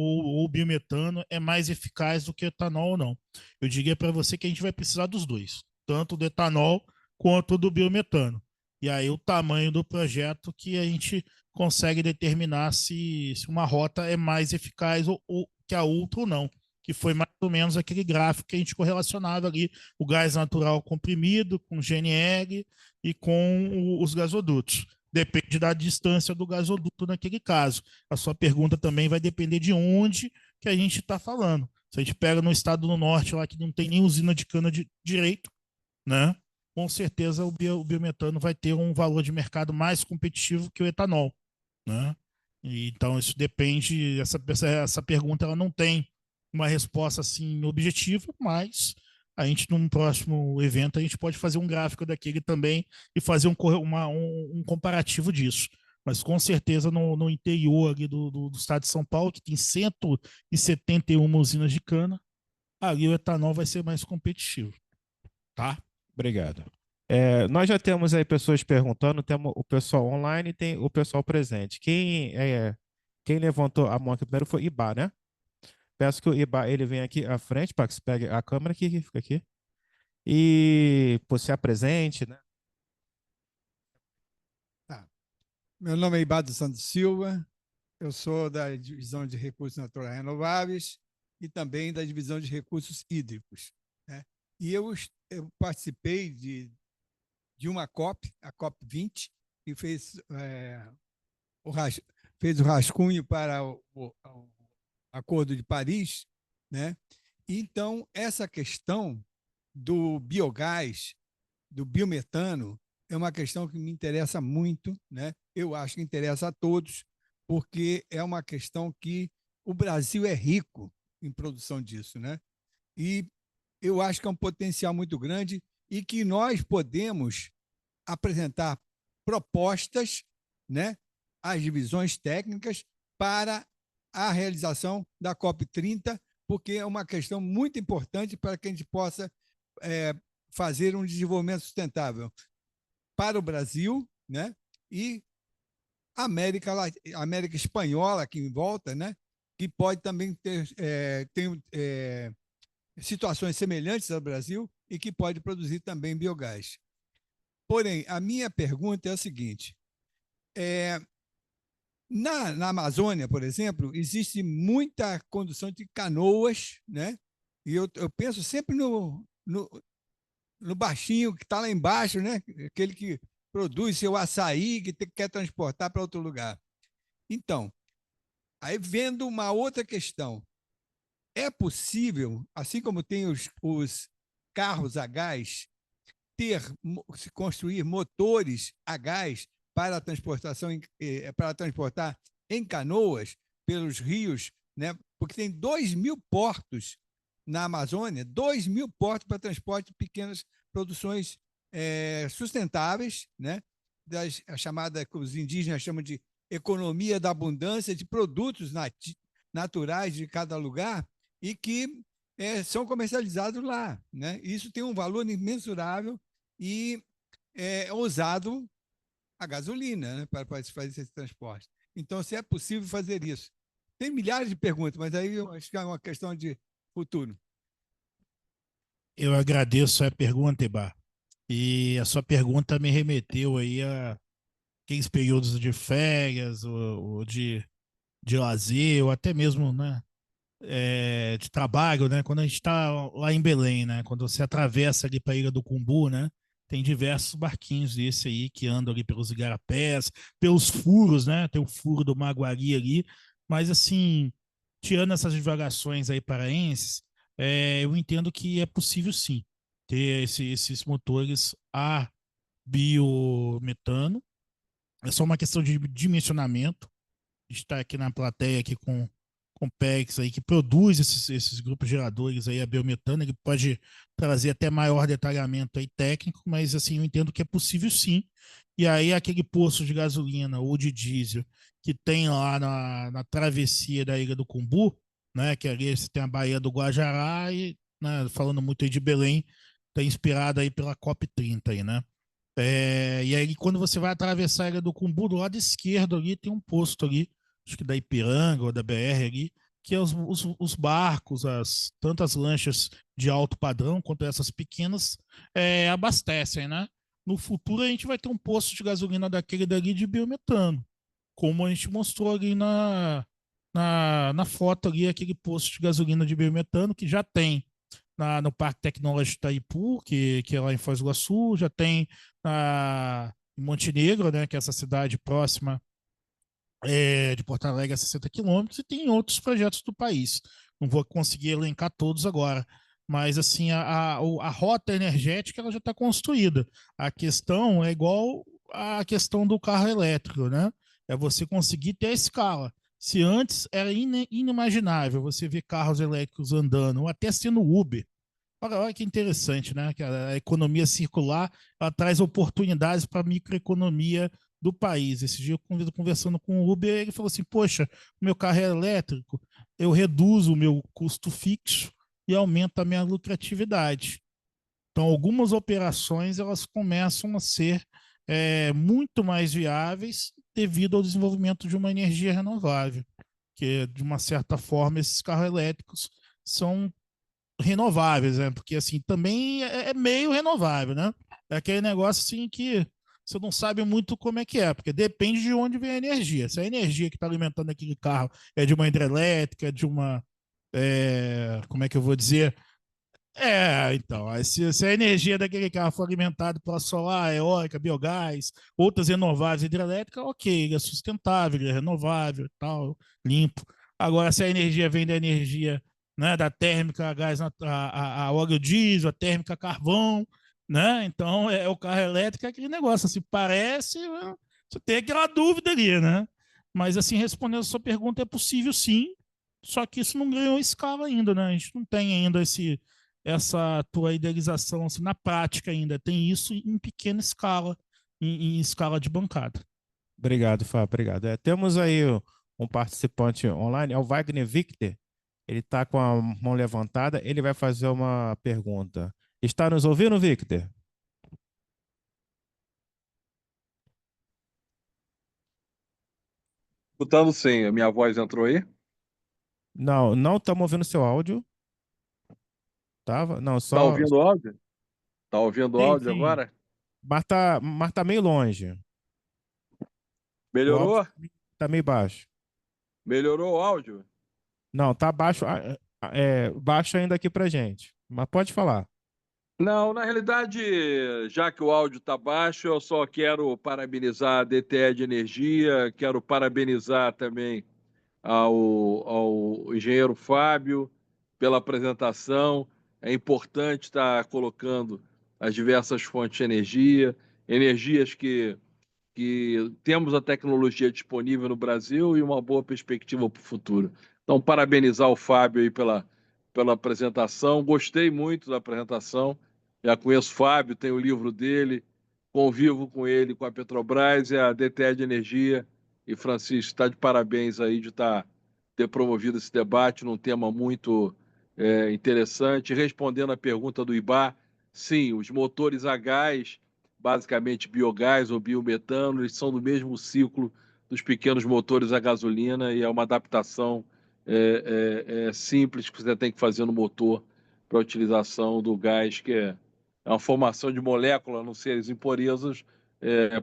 [SPEAKER 3] o biometano é mais eficaz do que o etanol ou não. Eu diria para você que a gente vai precisar dos dois, tanto do etanol quanto do biometano. E aí o tamanho do projeto que a gente consegue determinar se uma rota é mais eficaz ou que a outra ou não, que foi mais ou menos aquele gráfico que a gente correlacionava ali, o gás natural comprimido com GNL e com os gasodutos. depende da distância do gasoduto naquele caso. A sua pergunta também vai depender de onde que a gente está falando. Se a gente pega no estado do norte, lá que não tem nem usina de cana de direito, né? Com certeza o biometano vai ter um valor de mercado mais competitivo que o etanol, né? E, então isso depende, essa pergunta ela não tem uma resposta assim objetiva, mas a gente num próximo evento a gente pode fazer um gráfico daquele também e fazer um comparativo disso. Mas com certeza no interior ali do estado de São Paulo, que tem 171 usinas de cana, ali o etanol vai ser mais competitivo, tá?
[SPEAKER 1] Obrigado. Nós já temos aí pessoas perguntando, temos o pessoal online e tem o pessoal presente. Quem levantou a mão aqui primeiro foi o Ibá, né? Peço que o Ibá ele venha aqui à frente para que se pegue a câmera que fica aqui. E pô, se apresente, né?
[SPEAKER 4] Tá. Meu nome é Ibá dos Santos Silva, eu sou da Divisão de Recursos Naturais Renováveis e também da Divisão de Recursos Hídricos, né? E eu participei de uma COP, a COP 20, que fez o rascunho para o Acordo de Paris, né? Então, essa questão do biogás, do biometano, é uma questão que me interessa muito, né? Eu acho que interessa a todos, porque é uma questão que o Brasil é rico em produção disso, né? E eu acho que é um potencial muito grande e que nós podemos apresentar propostas, né, às divisões técnicas para a realização da COP30, porque é uma questão muito importante para que a gente possa fazer um desenvolvimento sustentável para o Brasil, né, e a América Espanhola aqui em volta, né, que pode também ter situações semelhantes ao Brasil e que pode produzir também biogás. Porém, a minha pergunta é a seguinte: na Amazônia, por exemplo, existe muita condução de canoas, né? E eu penso sempre no baixinho que está lá embaixo, né? Aquele que produz seu açaí, que quer transportar para outro lugar. Então, aí vendo uma outra questão, é possível, assim como tem os carros a gás, se construir motores a gás para a transportação, para transportar em canoas pelos rios, né? Porque tem 2.000 portos na Amazônia, 2.000 portos para transporte de pequenas produções sustentáveis, né? A chamada que os indígenas chamam de economia da abundância, de produtos naturais de cada lugar e que são comercializados lá, né? Isso tem um valor imensurável e é usado a gasolina, né, para fazer esse transporte. Então, se é possível fazer isso. Tem milhares de perguntas, mas aí eu acho que é uma questão de futuro.
[SPEAKER 3] Eu agradeço a pergunta, Eba. E a sua pergunta me remeteu aí a aqueles períodos de férias, ou de lazer, ou até mesmo, né, de trabalho, né? Quando a gente está lá em Belém, né? Quando você atravessa ali para a Ilha do Cumbu, né? Tem diversos barquinhos desse aí que andam ali pelos igarapés, pelos furos, né? Tem o furo do Maguari ali, mas assim, tirando essas divagações aí paraenses, eu entendo que é possível sim ter esses motores a biometano. É só uma questão de dimensionamento. A gente está aqui na plateia aqui com o PEX aí, que produz esses grupos geradores aí, a biometano, ele pode trazer até maior detalhamento aí técnico, mas assim, eu entendo que é possível sim. E aí aquele posto de gasolina ou de diesel que tem lá na travessia da Ilha do Cumbu, né, que ali você tem a Baía do Guajará e, né, falando muito aí de Belém, tá inspirada aí pela COP30 aí, né? E aí quando você vai atravessar a Ilha do Cumbu, do lado esquerdo ali tem um posto ali, acho que da Ipiranga ou da BR ali, que é os barcos, tanto as lanchas de alto padrão quanto essas pequenas, abastecem, né? No futuro a gente vai ter um posto de gasolina daquele dali de biometano, como a gente mostrou ali na foto ali, aquele posto de gasolina de biometano que já tem no Parque Tecnológico Itaipu, que é lá em Foz do Iguaçu, já tem em Montenegro, né, que é essa cidade próxima de Porto Alegre a 60 quilômetros, e tem outros projetos do país. Não vou conseguir elencar todos agora, mas assim a rota energética ela já está construída. A questão é igual à questão do carro elétrico, né? É você conseguir ter a escala. Se antes era inimaginável você ver carros elétricos andando, ou até sendo Uber. Olha que interessante, né? Que a economia circular ela traz oportunidades para a microeconomia do país. Esse dia eu conversando com o Uber, ele falou assim: poxa, o meu carro é elétrico, eu reduzo o meu custo fixo e aumento a minha lucratividade. Então, algumas operações elas começam a ser muito mais viáveis devido ao desenvolvimento de uma energia renovável, que de uma certa forma esses carros elétricos são renováveis, né? Porque assim, também é meio renovável, né? É aquele negócio assim que você não sabe muito como é que é, porque depende de onde vem a energia. Se a energia que está alimentando aquele carro é de uma hidrelétrica, de uma. Como é que eu vou dizer? Então, se a energia daquele carro for alimentada pela solar, eólica, biogás, outras renováveis, hidrelétrica, ok, ele é sustentável, ele é renovável, tal, limpo. Agora, se a energia vem da energia, né, da térmica a gás, a óleo diesel, a térmica a carvão, né? Então, o carro elétrico é aquele negócio, assim, parece, né, você tem aquela dúvida ali, né? Mas, assim, respondendo a sua pergunta, é possível sim, só que isso não ganhou escala ainda, né? A gente não tem ainda essa tua idealização assim, na prática ainda. Tem isso em pequena escala, em escala de bancada.
[SPEAKER 1] Obrigado, Fábio, obrigado. Temos aí um participante online, é o Wagner Victor. Ele está com a mão levantada, ele vai fazer uma pergunta. Está nos ouvindo, Victor?
[SPEAKER 5] Escutando sim, a minha voz entrou aí?
[SPEAKER 1] Não, não estamos ouvindo seu áudio. Tava? Não,
[SPEAKER 5] Tá
[SPEAKER 1] só.
[SPEAKER 5] ouvindo o áudio? Tá ouvindo o
[SPEAKER 1] Sim,
[SPEAKER 5] áudio
[SPEAKER 1] sim.
[SPEAKER 5] agora?
[SPEAKER 1] Mas tá meio longe. O áudio
[SPEAKER 5] Melhorou?
[SPEAKER 1] tá meio baixo.
[SPEAKER 5] Melhorou o áudio?
[SPEAKER 1] Não, tá baixo, baixo ainda aqui pra gente. Mas pode falar.
[SPEAKER 5] Não, na realidade, já que o áudio está baixo, eu só quero parabenizar a DTE de Energia, quero parabenizar também ao engenheiro Fábio pela apresentação. É importante estar colocando as diversas fontes de energia, energias que temos a tecnologia disponível no Brasil e uma boa perspectiva para o futuro. Então, parabenizar o Fábio aí pela apresentação. Gostei muito da apresentação. Já conheço o Fábio, tenho o livro dele, convivo com ele, com a Petrobras e a DTE de Energia. E, Francisco, está de parabéns aí de ter promovido esse debate num tema muito interessante. Respondendo à pergunta do Ibá, sim, os motores a gás basicamente biogás ou biometano, eles são do mesmo ciclo dos pequenos motores a gasolina e é uma adaptação simples que você tem que fazer no motor para a utilização do gás, que é uma formação de molécula nos seres impurezas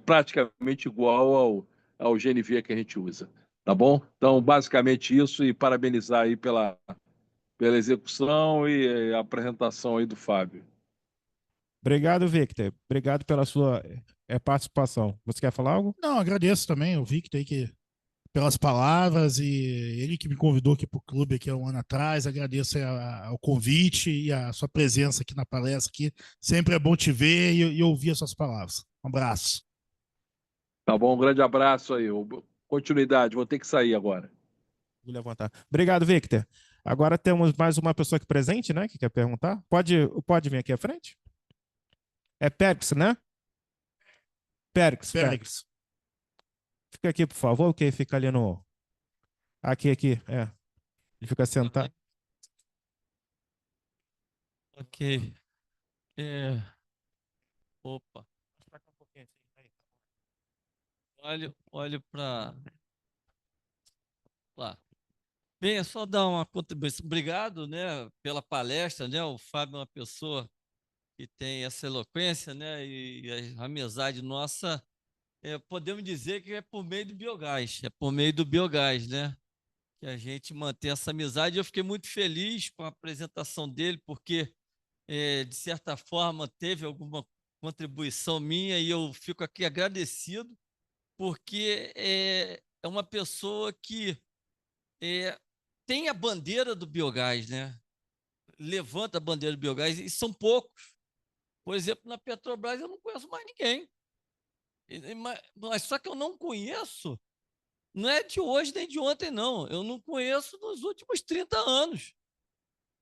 [SPEAKER 5] praticamente igual ao GNV que a gente usa. Tá bom? Então, basicamente isso, e parabenizar aí pela execução e a apresentação aí do Fábio.
[SPEAKER 1] Obrigado, Victor. Obrigado pela sua participação. Você quer falar algo?
[SPEAKER 3] Não, agradeço também o Victor aí pelas palavras e ele que me convidou aqui para o clube aqui há um ano atrás. Agradeço o convite e a sua presença aqui na palestra aqui. Sempre é bom te ver e ouvir as suas palavras. Um abraço.
[SPEAKER 5] Tá bom? Um grande abraço aí. Continuidade, vou ter que sair agora.
[SPEAKER 1] Vou levantar. Obrigado, Victor. Agora temos mais uma pessoa aqui presente, né? Que quer perguntar. Pode vir aqui à frente? É Périx, né? Périx.
[SPEAKER 3] Félix.
[SPEAKER 1] Fica aqui, por favor, que fica ali no. Aqui. Ele fica sentado.
[SPEAKER 6] Ok. Opa. Olho para lá. Bem, é só dar uma contribuição. Obrigado, né, pela palestra, né? O Fábio é uma pessoa que tem essa eloquência, né? E a amizade nossa, podemos dizer que é por meio do biogás, é por meio do biogás, né? Que a gente mantém essa amizade. Eu fiquei muito feliz com a apresentação dele, porque de certa forma teve alguma contribuição minha e eu fico aqui agradecido, porque é uma pessoa que tem a bandeira do biogás, né? Levanta a bandeira do biogás e são poucos. Por exemplo, na Petrobras eu não conheço mais ninguém. Mas só que eu não conheço, não é de hoje nem de ontem, não. Eu não conheço nos últimos 30 anos.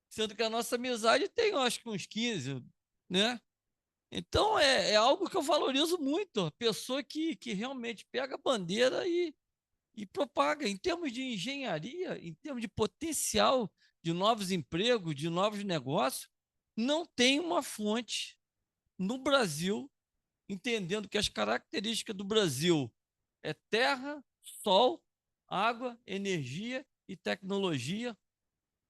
[SPEAKER 6] Sendo que a nossa amizade tem, eu acho que uns 15, né? Então, é algo que eu valorizo muito, a pessoa que realmente pega a bandeira e propaga. Em termos de engenharia, em termos de potencial de novos empregos, de novos negócios, não tem uma fonte no Brasil, entendendo que as características do Brasil é terra, sol, água, energia e tecnologia,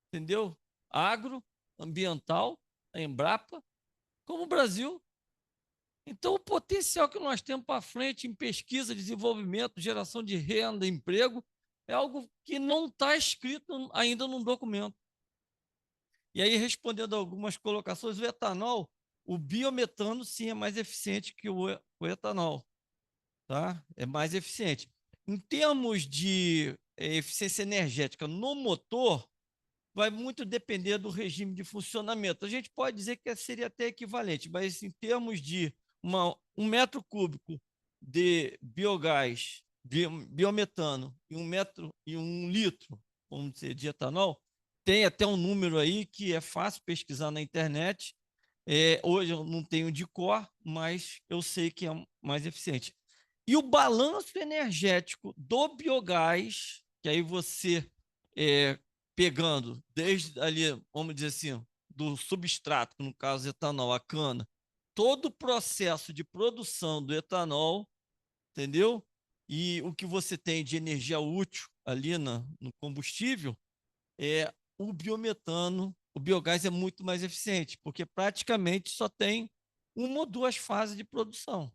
[SPEAKER 6] entendeu? Agro, ambiental, a Embrapa, como o Brasil. Então, o potencial que nós temos para frente em pesquisa, desenvolvimento, geração de renda, emprego, é algo que não está escrito ainda num documento. E aí, respondendo a algumas colocações, o etanol, o biometano, sim, é mais eficiente que o etanol, tá? É mais eficiente. Em termos de eficiência energética no motor, vai muito depender do regime de funcionamento. A gente pode dizer que seria até equivalente, mas em termos de 1 metro cúbico de biogás, biometano e 1 litro, vamos dizer, de etanol, tem até um número aí que é fácil pesquisar na internet. Hoje eu não tenho de cor, mas eu sei que é mais eficiente. E o balanço energético do biogás, que aí você pegando desde ali, vamos dizer assim, do substrato, no caso etanol, a cana, todo o processo de produção do etanol, entendeu? E o que você tem de energia útil ali no combustível, o biometano, o biogás é muito mais eficiente, porque praticamente só tem 1 ou 2 fases de produção.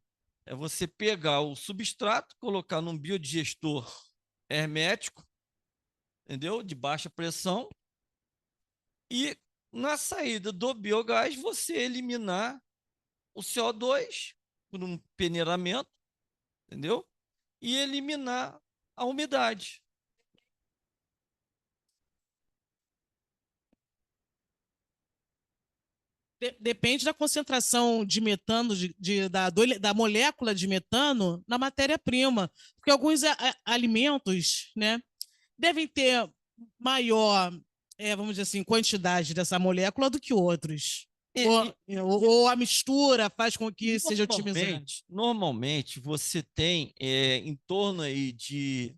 [SPEAKER 6] É você pegar o substrato, colocar num biodigestor hermético, entendeu? De baixa pressão, e na saída do biogás você eliminar o CO2 por um peneiramento, entendeu? E eliminar a umidade.
[SPEAKER 2] Depende da concentração de metano, da molécula de metano na matéria-prima, porque alguns alimentos, né, devem ter maior, vamos dizer assim, quantidade dessa molécula do que outros. Ou a mistura faz com que seja otimizado.
[SPEAKER 6] Normalmente você tem em torno aí de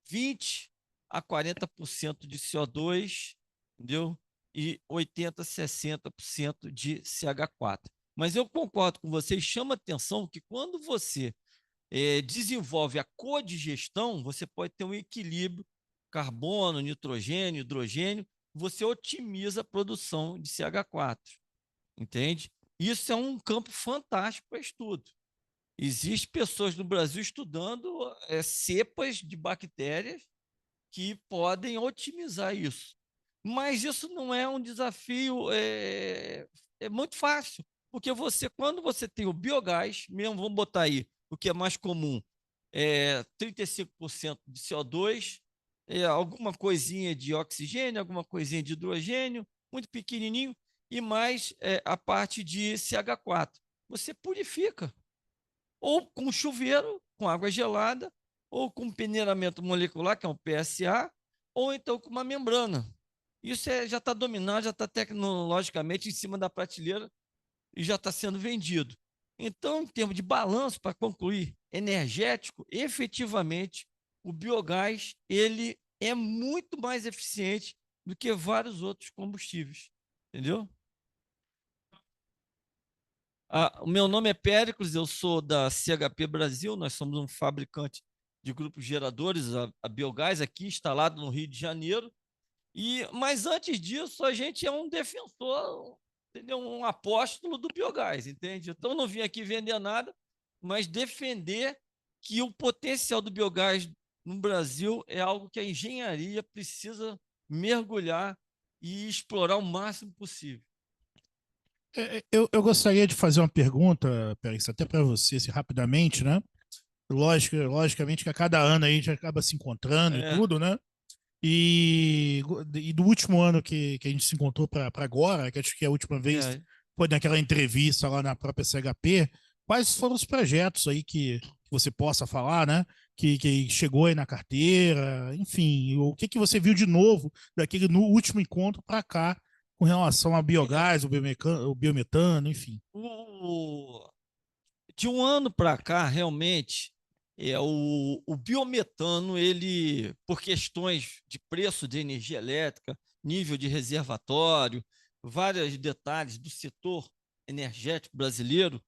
[SPEAKER 6] 20 a 40% de CO2, entendeu? E 80 a 60% de CH4. Mas eu concordo com vocês, chama atenção que quando você desenvolve a codigestão, você pode ter um equilíbrio carbono, nitrogênio, hidrogênio, você otimiza a produção de CH4, entende? Isso é um campo fantástico para estudo. Existem pessoas no Brasil estudando cepas de bactérias que podem otimizar isso. Mas isso não é um desafio, é muito fácil, porque quando você tem o biogás, mesmo vamos botar aí o que é mais comum, 35% de CO2, alguma coisinha de oxigênio, alguma coisinha de hidrogênio, muito pequenininho, e mais a parte de CH4. Você purifica, ou com chuveiro, com água gelada, ou com peneiramento molecular, que é um PSA, ou então com uma membrana. Isso já está dominado, já está tecnologicamente em cima da prateleira e já está sendo vendido. Então, em termos de balanço, para concluir, energético, efetivamente, o biogás ele é muito mais eficiente do que vários outros combustíveis. Entendeu? O meu nome é Péricles, eu sou da CHP Brasil, nós somos um fabricante de grupos geradores a biogás aqui, instalado no Rio de Janeiro. Mas antes disso, a gente é um defensor, entendeu? Um apóstolo do biogás, entende? Então, não vim aqui vender nada, mas defender que o potencial do biogás no Brasil é algo que a engenharia precisa mergulhar e explorar o máximo possível.
[SPEAKER 3] Eu gostaria de fazer uma pergunta, Pérez, até para você, assim, rapidamente, né? Logicamente que a cada ano aí a gente acaba se encontrando e
[SPEAKER 6] É,
[SPEAKER 3] tudo, né? E do último ano que a gente se encontrou para agora, que acho que a última vez
[SPEAKER 6] é,
[SPEAKER 3] foi naquela entrevista lá na própria CHP, quais foram os projetos aí que você possa falar, né? Que chegou aí na carteira, enfim, o que você viu de novo daquele no último encontro para cá com relação a biogás, o biometano, enfim.
[SPEAKER 6] o, de um ano para cá, realmente, o biometano, ele, por questões de preço de energia elétrica, nível de reservatório, vários detalhes do setor energético brasileiro,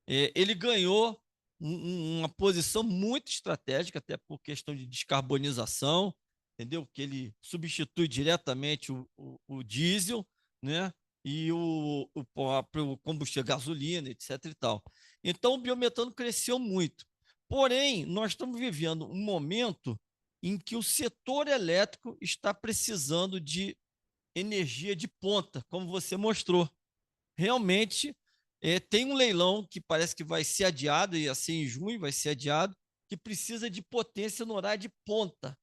[SPEAKER 6] ele ganhou uma posição muito estratégica, até por questão de descarbonização, entendeu? Que ele substitui diretamente o diesel, né? E o próprio combustível, gasolina, etc. e tal. Então, o biometano cresceu muito. Porém, nós estamos vivendo um momento em que o setor elétrico está precisando de energia de ponta, como você mostrou. Realmente, tem um leilão que parece que vai ser adiado, e assim em junho vai ser adiado, que precisa de potência no horário de ponta.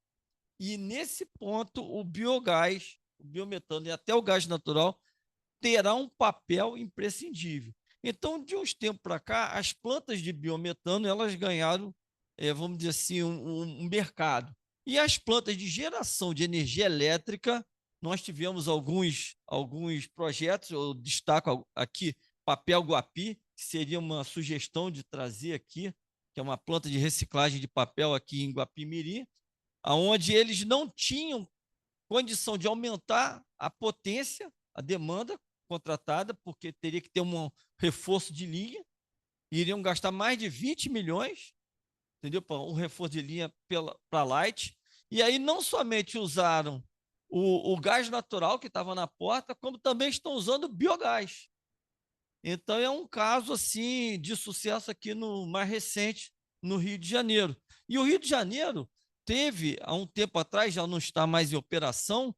[SPEAKER 6] E nesse ponto, o biogás, o biometano e até o gás natural terá um papel imprescindível. Então, de uns tempos para cá, as plantas de biometano elas ganharam, vamos dizer assim, um mercado. E as plantas de geração de energia elétrica, nós tivemos alguns projetos, eu destaco aqui Papel Guapi, que seria uma sugestão de trazer aqui, que é uma planta de reciclagem de papel aqui em Guapimirim, onde eles não tinham condição de aumentar a potência, a demanda contratada, porque teria que ter um reforço de linha, iriam gastar mais de 20 milhões, entendeu? Para um reforço de linha para Light. E aí não somente usaram o gás natural que estava na porta, como também estão usando biogás. Então é um caso assim de sucesso aqui no mais recente, no Rio de Janeiro. E o Rio de Janeiro teve, há um tempo atrás, já não está mais em operação,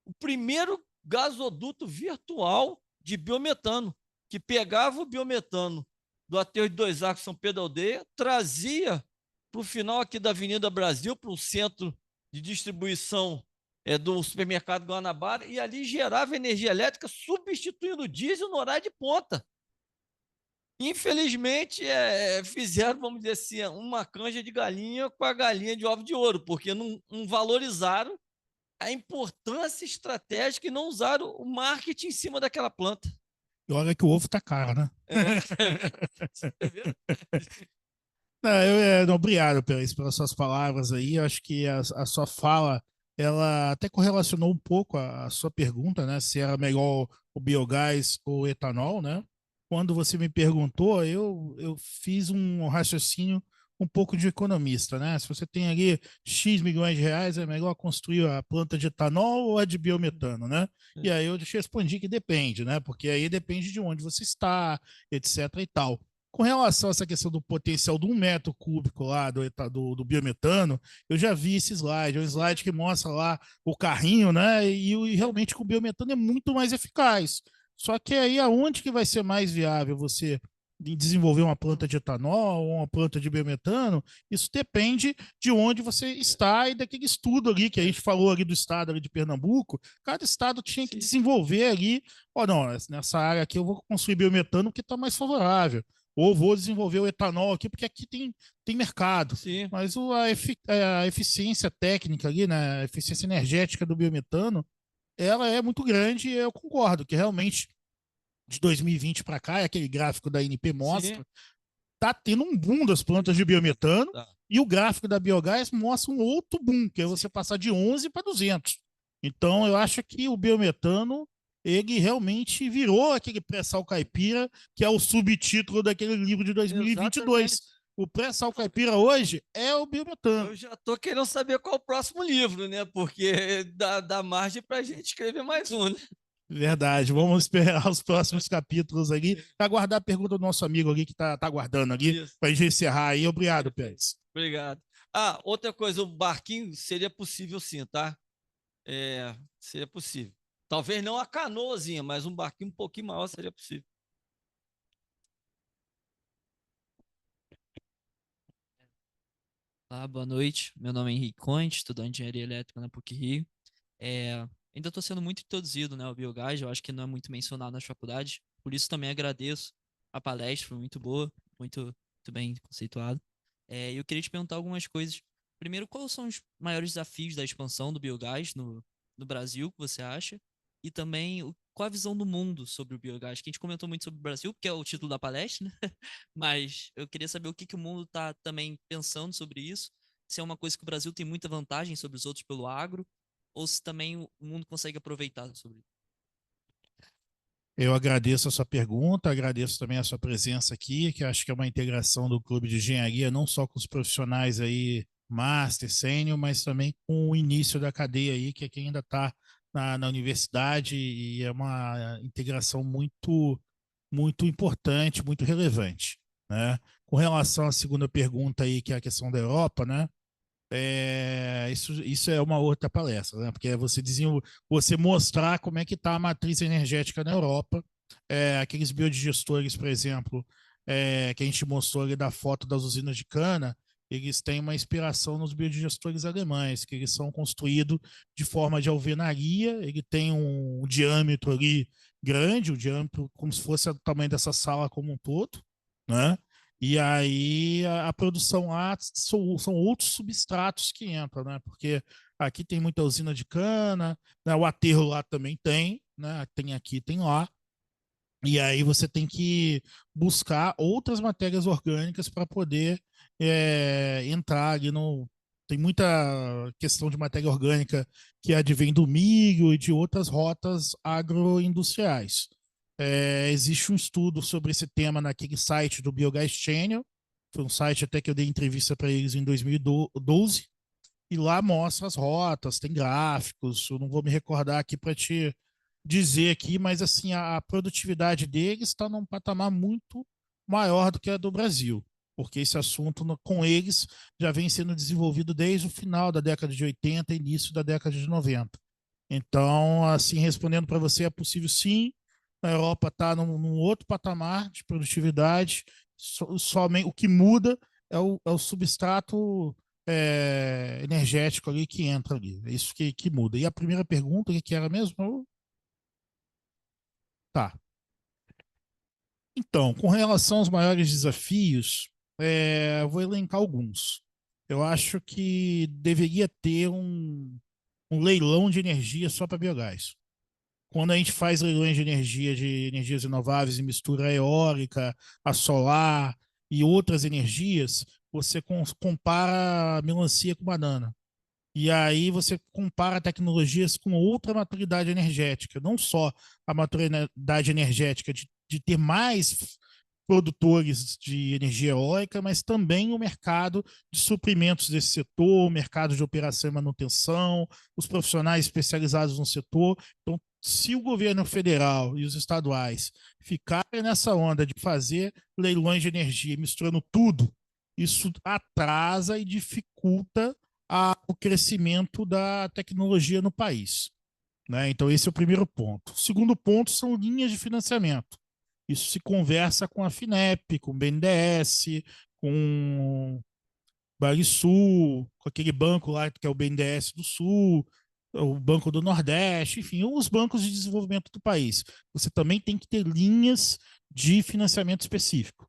[SPEAKER 6] o primeiro gasoduto virtual de biometano, que pegava o biometano do aterro de Dois Arcos, São Pedro Aldeia, trazia para o final aqui da Avenida Brasil, para o centro de distribuição do supermercado Guanabara, e ali gerava energia elétrica substituindo o diesel no horário de ponta. Infelizmente, fizeram, vamos dizer assim, uma canja de galinha com a galinha de ovo de ouro, porque não valorizaram a importância estratégica e não usaram o marketing em cima daquela planta.
[SPEAKER 3] E olha que o ovo tá caro, né? Não, não, obrigado pelas suas palavras aí. Eu acho que a sua fala, ela até correlacionou um pouco a sua pergunta, né? Se era melhor o biogás ou o etanol, né? Quando você me perguntou, eu fiz um raciocínio um pouco de economista, né? Se você tem ali X milhões de reais, é melhor construir a planta de etanol ou a de biometano, né? E aí eu te respondi que depende, né? Porque aí depende de onde você está, etc e tal. Com relação a essa questão do potencial de 1 metro cúbico lá do biometano, eu já vi esse slide, é um slide que mostra lá o carrinho, né? E realmente com o biometano é muito mais eficaz. Só que aí aonde que vai ser mais viável você desenvolver uma planta de etanol ou uma planta de biometano? Isso depende de onde você está e daquele estudo ali que a gente falou ali do estado ali de Pernambuco. Cada estado tinha que desenvolver ali, ó, não, nessa área aqui eu vou construir biometano que está mais favorável. Ou vou desenvolver o etanol aqui, porque aqui tem mercado.
[SPEAKER 6] Sim.
[SPEAKER 3] Mas a eficiência técnica ali, né, a eficiência energética do biometano, ela é muito grande e eu concordo que realmente de 2020 para cá, aquele gráfico da INP mostra, tá tendo um boom das plantas de biometano e o gráfico da biogás mostra um outro boom, que é você passar de 11 para 200. Então, eu acho que o biometano ele realmente virou aquele pré-sal caipira, que é o subtítulo daquele livro de 2022. Exatamente. O pré-sal caipira hoje é o biometano.
[SPEAKER 6] Eu já estou querendo saber qual é o próximo livro, né? Porque dá margem para a gente escrever mais um, né?
[SPEAKER 3] Verdade, vamos esperar os próximos capítulos ali, para aguardar a pergunta do nosso amigo ali que está aguardando ali, para a gente encerrar aí. Obrigado, Pérez.
[SPEAKER 6] Obrigado. Ah, outra coisa, o barquinho seria possível sim, tá? Seria possível. Talvez não a canoazinha, mas um barquinho um pouquinho maior seria possível.
[SPEAKER 7] Olá, boa noite. Meu nome é Henrique Conte, estudante de Engenharia Elétrica na PUC-Rio. Ainda estou sendo muito introduzido, né, ao biogás, eu acho que não é muito mencionado nas faculdades, por isso também agradeço a palestra, foi muito boa, muito bem conceituado. Eu queria te perguntar algumas coisas. Primeiro, quais são os maiores desafios da expansão do biogás no Brasil, que você acha? E também, qual a visão do mundo sobre o biogás? Que a gente comentou muito sobre o Brasil, porque é o título da palestra, né? Mas eu queria saber o que que o mundo está também pensando sobre isso, se é uma coisa que o Brasil tem muita vantagem sobre os outros pelo agro, ou se também o mundo consegue aproveitar sobre isso.
[SPEAKER 3] Eu agradeço a sua pergunta, agradeço também a sua presença aqui, que acho que é uma integração do Clube de Engenharia, não só com os profissionais aí, Master, Sênior, mas também com o início da cadeia aí, que é quem ainda está na universidade, e é uma integração muito importante, muito relevante, né? Com relação à segunda pergunta aí, que é a questão da Europa, né? Isso é uma outra palestra, né? Porque é você mostrar como é que está a matriz energética na Europa. Aqueles biodigestores, por exemplo, que a gente mostrou ali da foto das usinas de cana, eles têm uma inspiração nos biodigestores alemães, que eles são construídos de forma de alvenaria, ele tem um diâmetro ali grande, o diâmetro como se fosse o tamanho dessa sala como um todo, né? E aí a produção lá são outros substratos que entram, né? Porque aqui tem muita usina de cana, né? O aterro lá também tem, né? Tem aqui, tem lá. E aí você tem que buscar outras matérias orgânicas para poder entrar ali no. Tem muita questão de matéria orgânica que advém do milho e de outras rotas agroindustriais. Existe um estudo sobre esse tema naquele site do Biogas Channel, foi um site até que eu dei entrevista para eles em 2012, e lá mostra as rotas, tem gráficos, eu não vou me recordar aqui para te dizer aqui, mas assim, a produtividade deles está num patamar muito maior do que a do Brasil, porque esse assunto com eles já vem sendo desenvolvido desde o final da década de 80 e início da década de 90. Então, assim, respondendo para você, é possível sim, a Europa está num outro patamar de produtividade, somente o que muda é o substrato energético ali que entra ali. É isso que muda. E a primeira pergunta, o que era mesmo? Tá. Então, com relação aos maiores desafios, eu vou elencar alguns. Eu acho que deveria ter um leilão de energia só para biogás. Quando a gente faz leilões de energia, de energias renováveis e mistura a eólica, a solar e outras energias, você compara melancia com banana. E aí você compara tecnologias com outra maturidade energética, não só a maturidade energética de ter mais produtores de energia eólica, mas também o mercado de suprimentos desse setor, o mercado de operação e manutenção, os profissionais especializados no setor. Então, se o governo federal e os estaduais ficarem nessa onda de fazer leilões de energia misturando tudo, isso atrasa e dificulta o crescimento da tecnologia no país, né? Então, esse é o primeiro ponto. O segundo ponto são linhas de financiamento. Isso se conversa com a FINEP, com o BNDES, com o Banrisul, com aquele banco lá que é o BNDES do Sul, o Banco do Nordeste, enfim, os bancos de desenvolvimento do país. Você também tem que ter linhas de financiamento específico.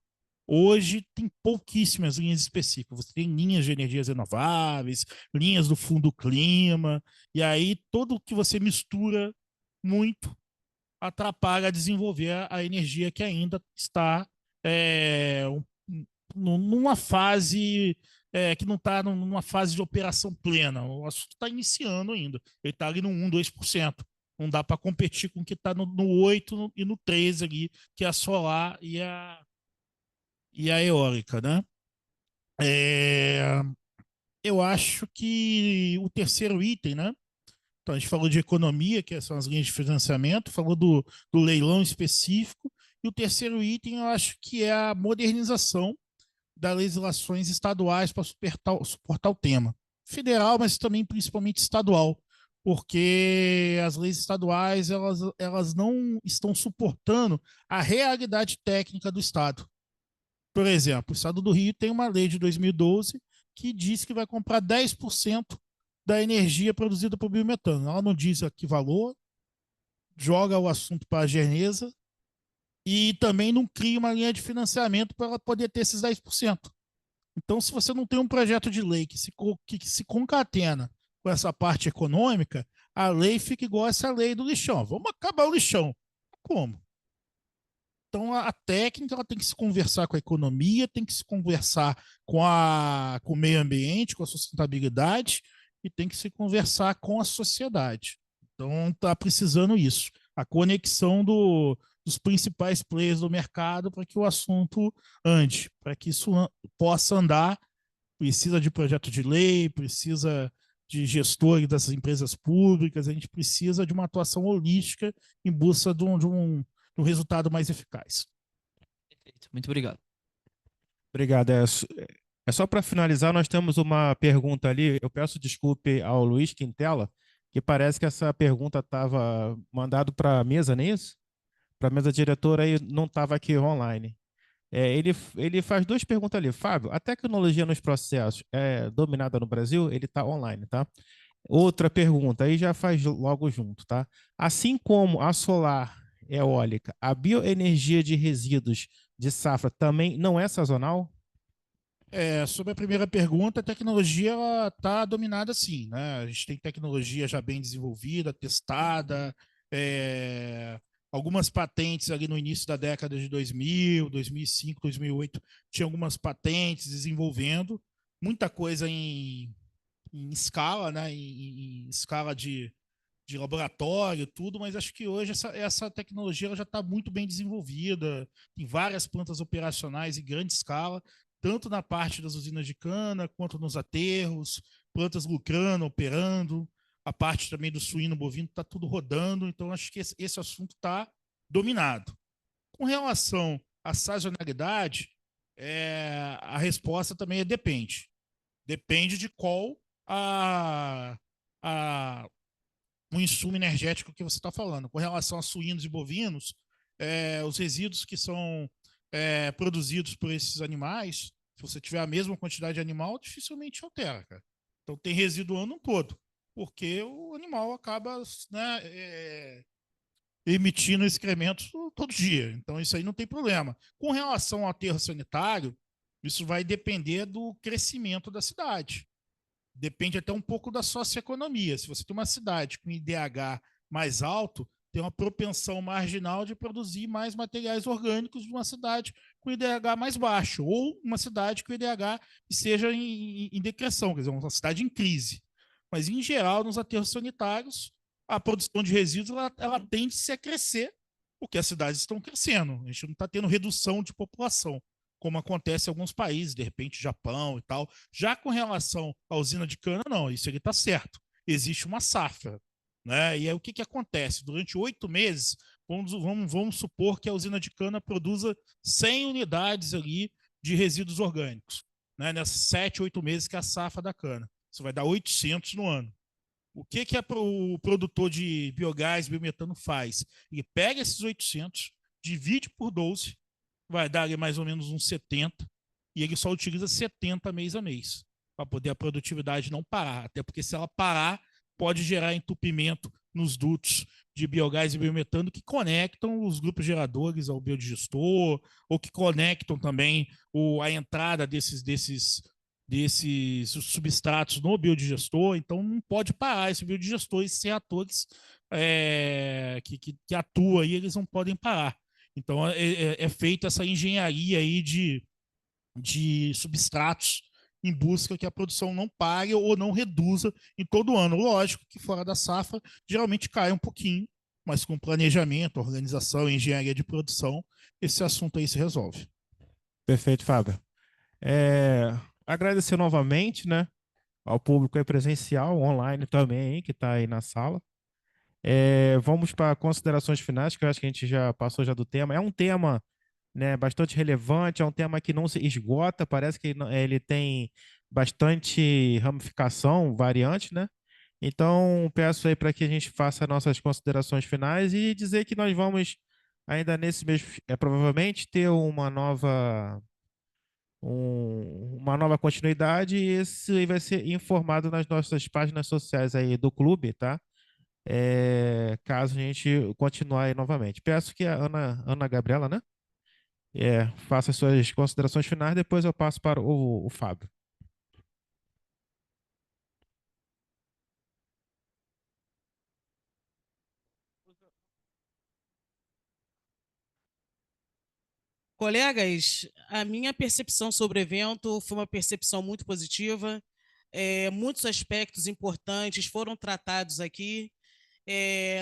[SPEAKER 3] Hoje tem pouquíssimas linhas específicas. Você tem linhas de energias renováveis, linhas do Fundo Clima, e aí tudo que você mistura muito atrapalha a desenvolver a energia que ainda está numa fase que não está numa fase de operação plena. O assunto está iniciando ainda. Ele está ali no 1, 2%. Não dá para competir com o que está no 8 e no 13 ali, que é a solar e a eólica, né? Eu acho que o terceiro item, né? Então, a gente falou de economia, que são as linhas de financiamento, falou do leilão específico, e o terceiro item eu acho que é a modernização das legislações estaduais para suportar o tema. Federal, mas também principalmente estadual, porque as leis estaduais elas não estão suportando a realidade técnica do Estado. Por exemplo, o Estado do Rio tem uma lei de 2012 que diz que vai comprar 10% da energia produzida por biometano. Ela não diz a que valor, joga o assunto para a Genesa e também não cria uma linha de financiamento para ela poder ter esses 10%. Então, se você não tem um projeto de lei que se concatena com essa parte econômica, a lei fica igual essa lei do lixão. Vamos acabar o lixão. Como? Então, a técnica ela tem que se conversar com a economia, tem que se conversar com o meio ambiente, com a sustentabilidade e tem que se conversar com a sociedade. Então, está precisando isso. A conexão dos principais players do mercado para que o assunto ande, para que isso possa andar. Precisa de projeto de lei, precisa de gestores dessas empresas públicas, a gente precisa de uma atuação holística em busca de um resultado mais eficaz.
[SPEAKER 7] Perfeito. Muito obrigado.
[SPEAKER 1] Obrigado. É só para finalizar, nós temos uma pergunta ali. Eu peço desculpe ao Luiz Quintela, que parece que essa pergunta estava mandada para a mesa, não é isso? Para a mesa diretora e não estava aqui online. Ele faz duas perguntas ali. Fábio, a tecnologia nos processos é dominada no Brasil? Ele está online, tá? Outra pergunta, aí já faz logo junto, tá? Assim como a solar eólica, a bioenergia de resíduos de safra também não é sazonal?
[SPEAKER 3] Sobre a primeira pergunta, a tecnologia está dominada sim, né? A gente tem tecnologia já bem desenvolvida, testada, algumas patentes ali no início da década de 2000, 2005, 2008, tinha algumas patentes desenvolvendo, muita coisa em escala, né? Em escala de laboratório, tudo, mas acho que hoje essa tecnologia ela já está muito bem desenvolvida, tem várias plantas operacionais em grande escala, tanto na parte das usinas de cana, quanto nos aterros, plantas lucrando, operando, a parte também do suíno bovino está tudo rodando, então acho que esse assunto está dominado. Com relação à sazonalidade, a resposta também depende. Depende de qual o insumo energético que você está falando. Com relação a suínos e bovinos, os resíduos que são produzidos por esses animais, se você tiver a mesma quantidade de animal, dificilmente altera, cara. Então tem resíduo o ano todo, porque o animal acaba, né, emitindo excrementos todo dia. Então isso aí não tem problema. Com relação ao aterro sanitário, isso vai depender do crescimento da cidade. Depende até um pouco da socioeconomia. Se você tem uma cidade com IDH mais alto, tem uma propensão marginal de produzir mais materiais orgânicos de uma cidade com IDH mais baixo, ou uma cidade com IDH que seja em decreção, quer dizer, uma cidade em crise. Mas, em geral, nos aterros sanitários, a produção de resíduos ela tende a crescer, porque as cidades estão crescendo. A gente não está tendo redução de população, como acontece em alguns países, de repente Japão e tal. Já com relação à usina de cana, não, isso ele está certo. Existe uma safra. Né? E aí o que acontece? Durante 8 meses, vamos supor que a usina de cana produza 100 unidades ali de resíduos orgânicos. Né? Nessas 7, 8 meses que é a safra da cana. Isso vai dar 800 no ano. O que o produtor de biogás, biometano faz? Ele pega esses 800, divide por 12, vai dar ali mais ou menos uns 70, e ele só utiliza 70 mês a mês, para poder a produtividade não parar. Até porque se ela parar, pode gerar entupimento nos dutos de biogás e biometano que conectam os grupos geradores ao biodigestor, ou que conectam também a entrada desses substratos no biodigestor. Então não pode parar esse biodigestor, esses reatores que atuam aí, eles não podem parar. Então é feita essa engenharia aí de substratos em busca que a produção não pare ou não reduza em todo ano. Lógico que fora da safra geralmente cai um pouquinho, mas com planejamento, organização, engenharia de produção, esse assunto aí se resolve.
[SPEAKER 1] Perfeito, Fábio. Agradecer novamente, né, ao público aí presencial, online também, que está aí na sala. Vamos para considerações finais, que eu acho que a gente já passou já do tema. É um tema, né, bastante relevante, é um tema que não se esgota, parece que ele tem bastante ramificação, variante, né? Então, peço aí para que a gente faça nossas considerações finais e dizer que nós vamos, ainda nesse mês, provavelmente ter uma uma nova continuidade e isso aí vai ser informado nas nossas páginas sociais aí do clube, tá? Caso a gente continue aí novamente. Peço que a Ana Gabriela, né? Faça as suas considerações finais, depois eu passo para o Fábio.
[SPEAKER 2] Colegas, a minha percepção sobre o evento foi uma percepção muito positiva. Muitos aspectos importantes foram tratados aqui.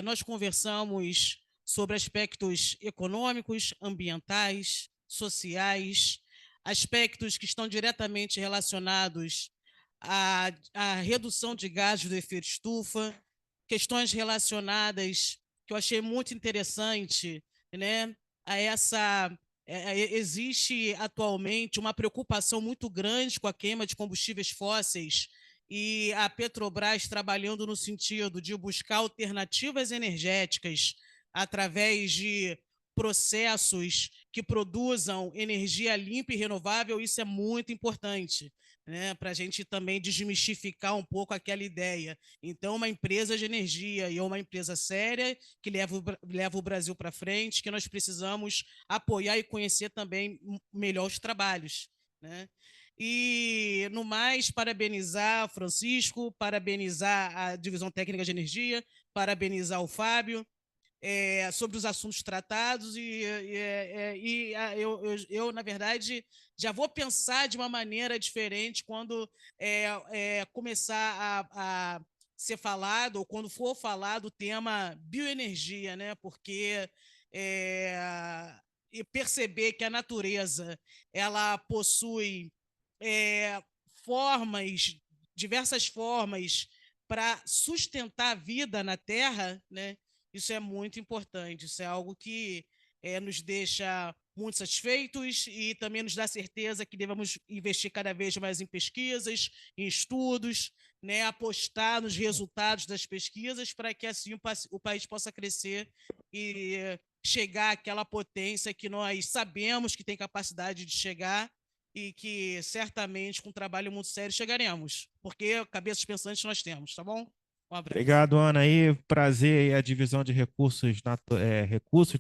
[SPEAKER 2] Nós conversamos sobre aspectos econômicos, ambientais, sociais, aspectos que estão diretamente relacionados à redução de gases do efeito estufa, questões relacionadas que eu achei muito interessante, né, a essa existe atualmente uma preocupação muito grande com a queima de combustíveis fósseis e a Petrobras trabalhando no sentido de buscar alternativas energéticas através de processos que produzam energia limpa e renovável, isso é muito importante, né, para a gente também desmistificar um pouco aquela ideia. Então, uma empresa de energia e uma empresa séria que leva o Brasil para frente, que nós precisamos apoiar e conhecer também melhor os trabalhos, né? E, no mais, parabenizar o Francisco, parabenizar a Divisão Técnica de Energia, parabenizar o Fábio, sobre os assuntos tratados eu, na verdade, já vou pensar de uma maneira diferente quando começar a ser falado ou quando for falado o tema bioenergia, né? Porque e perceber que a natureza ela possui formas, diversas formas para sustentar a vida na Terra, né? Isso é muito importante, isso é algo que nos deixa muito satisfeitos e também nos dá certeza que devemos investir cada vez mais em pesquisas, em estudos, né, apostar nos resultados das pesquisas para que assim o país possa crescer e chegar àquela potência que nós sabemos que tem capacidade de chegar e que certamente com um trabalho muito sério chegaremos, porque cabeças pensantes nós temos, tá bom? Um abraço.
[SPEAKER 1] Obrigado, Ana. Aí, prazer aí a divisão de recursos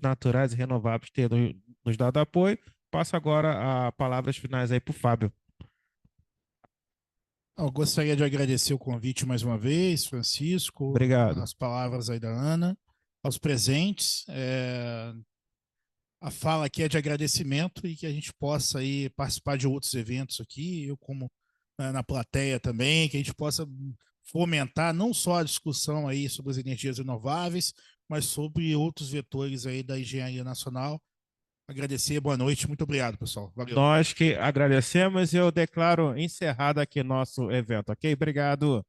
[SPEAKER 1] naturais e renováveis ter nos dado apoio. Passo agora a palavras finais aí para o Fábio.
[SPEAKER 3] Eu gostaria de agradecer o convite mais uma vez, Francisco.
[SPEAKER 1] Obrigado.
[SPEAKER 3] As palavras aí da Ana, aos presentes. A fala aqui é de agradecimento e que a gente possa aí participar de outros eventos aqui, eu como na plateia também, que a gente possa fomentar não só a discussão aí sobre as energias renováveis, mas sobre outros vetores aí da engenharia nacional. Agradecer, boa noite, muito obrigado, pessoal. Valeu.
[SPEAKER 1] Nós que agradecemos e eu declaro encerrado aqui nosso evento, ok? Obrigado.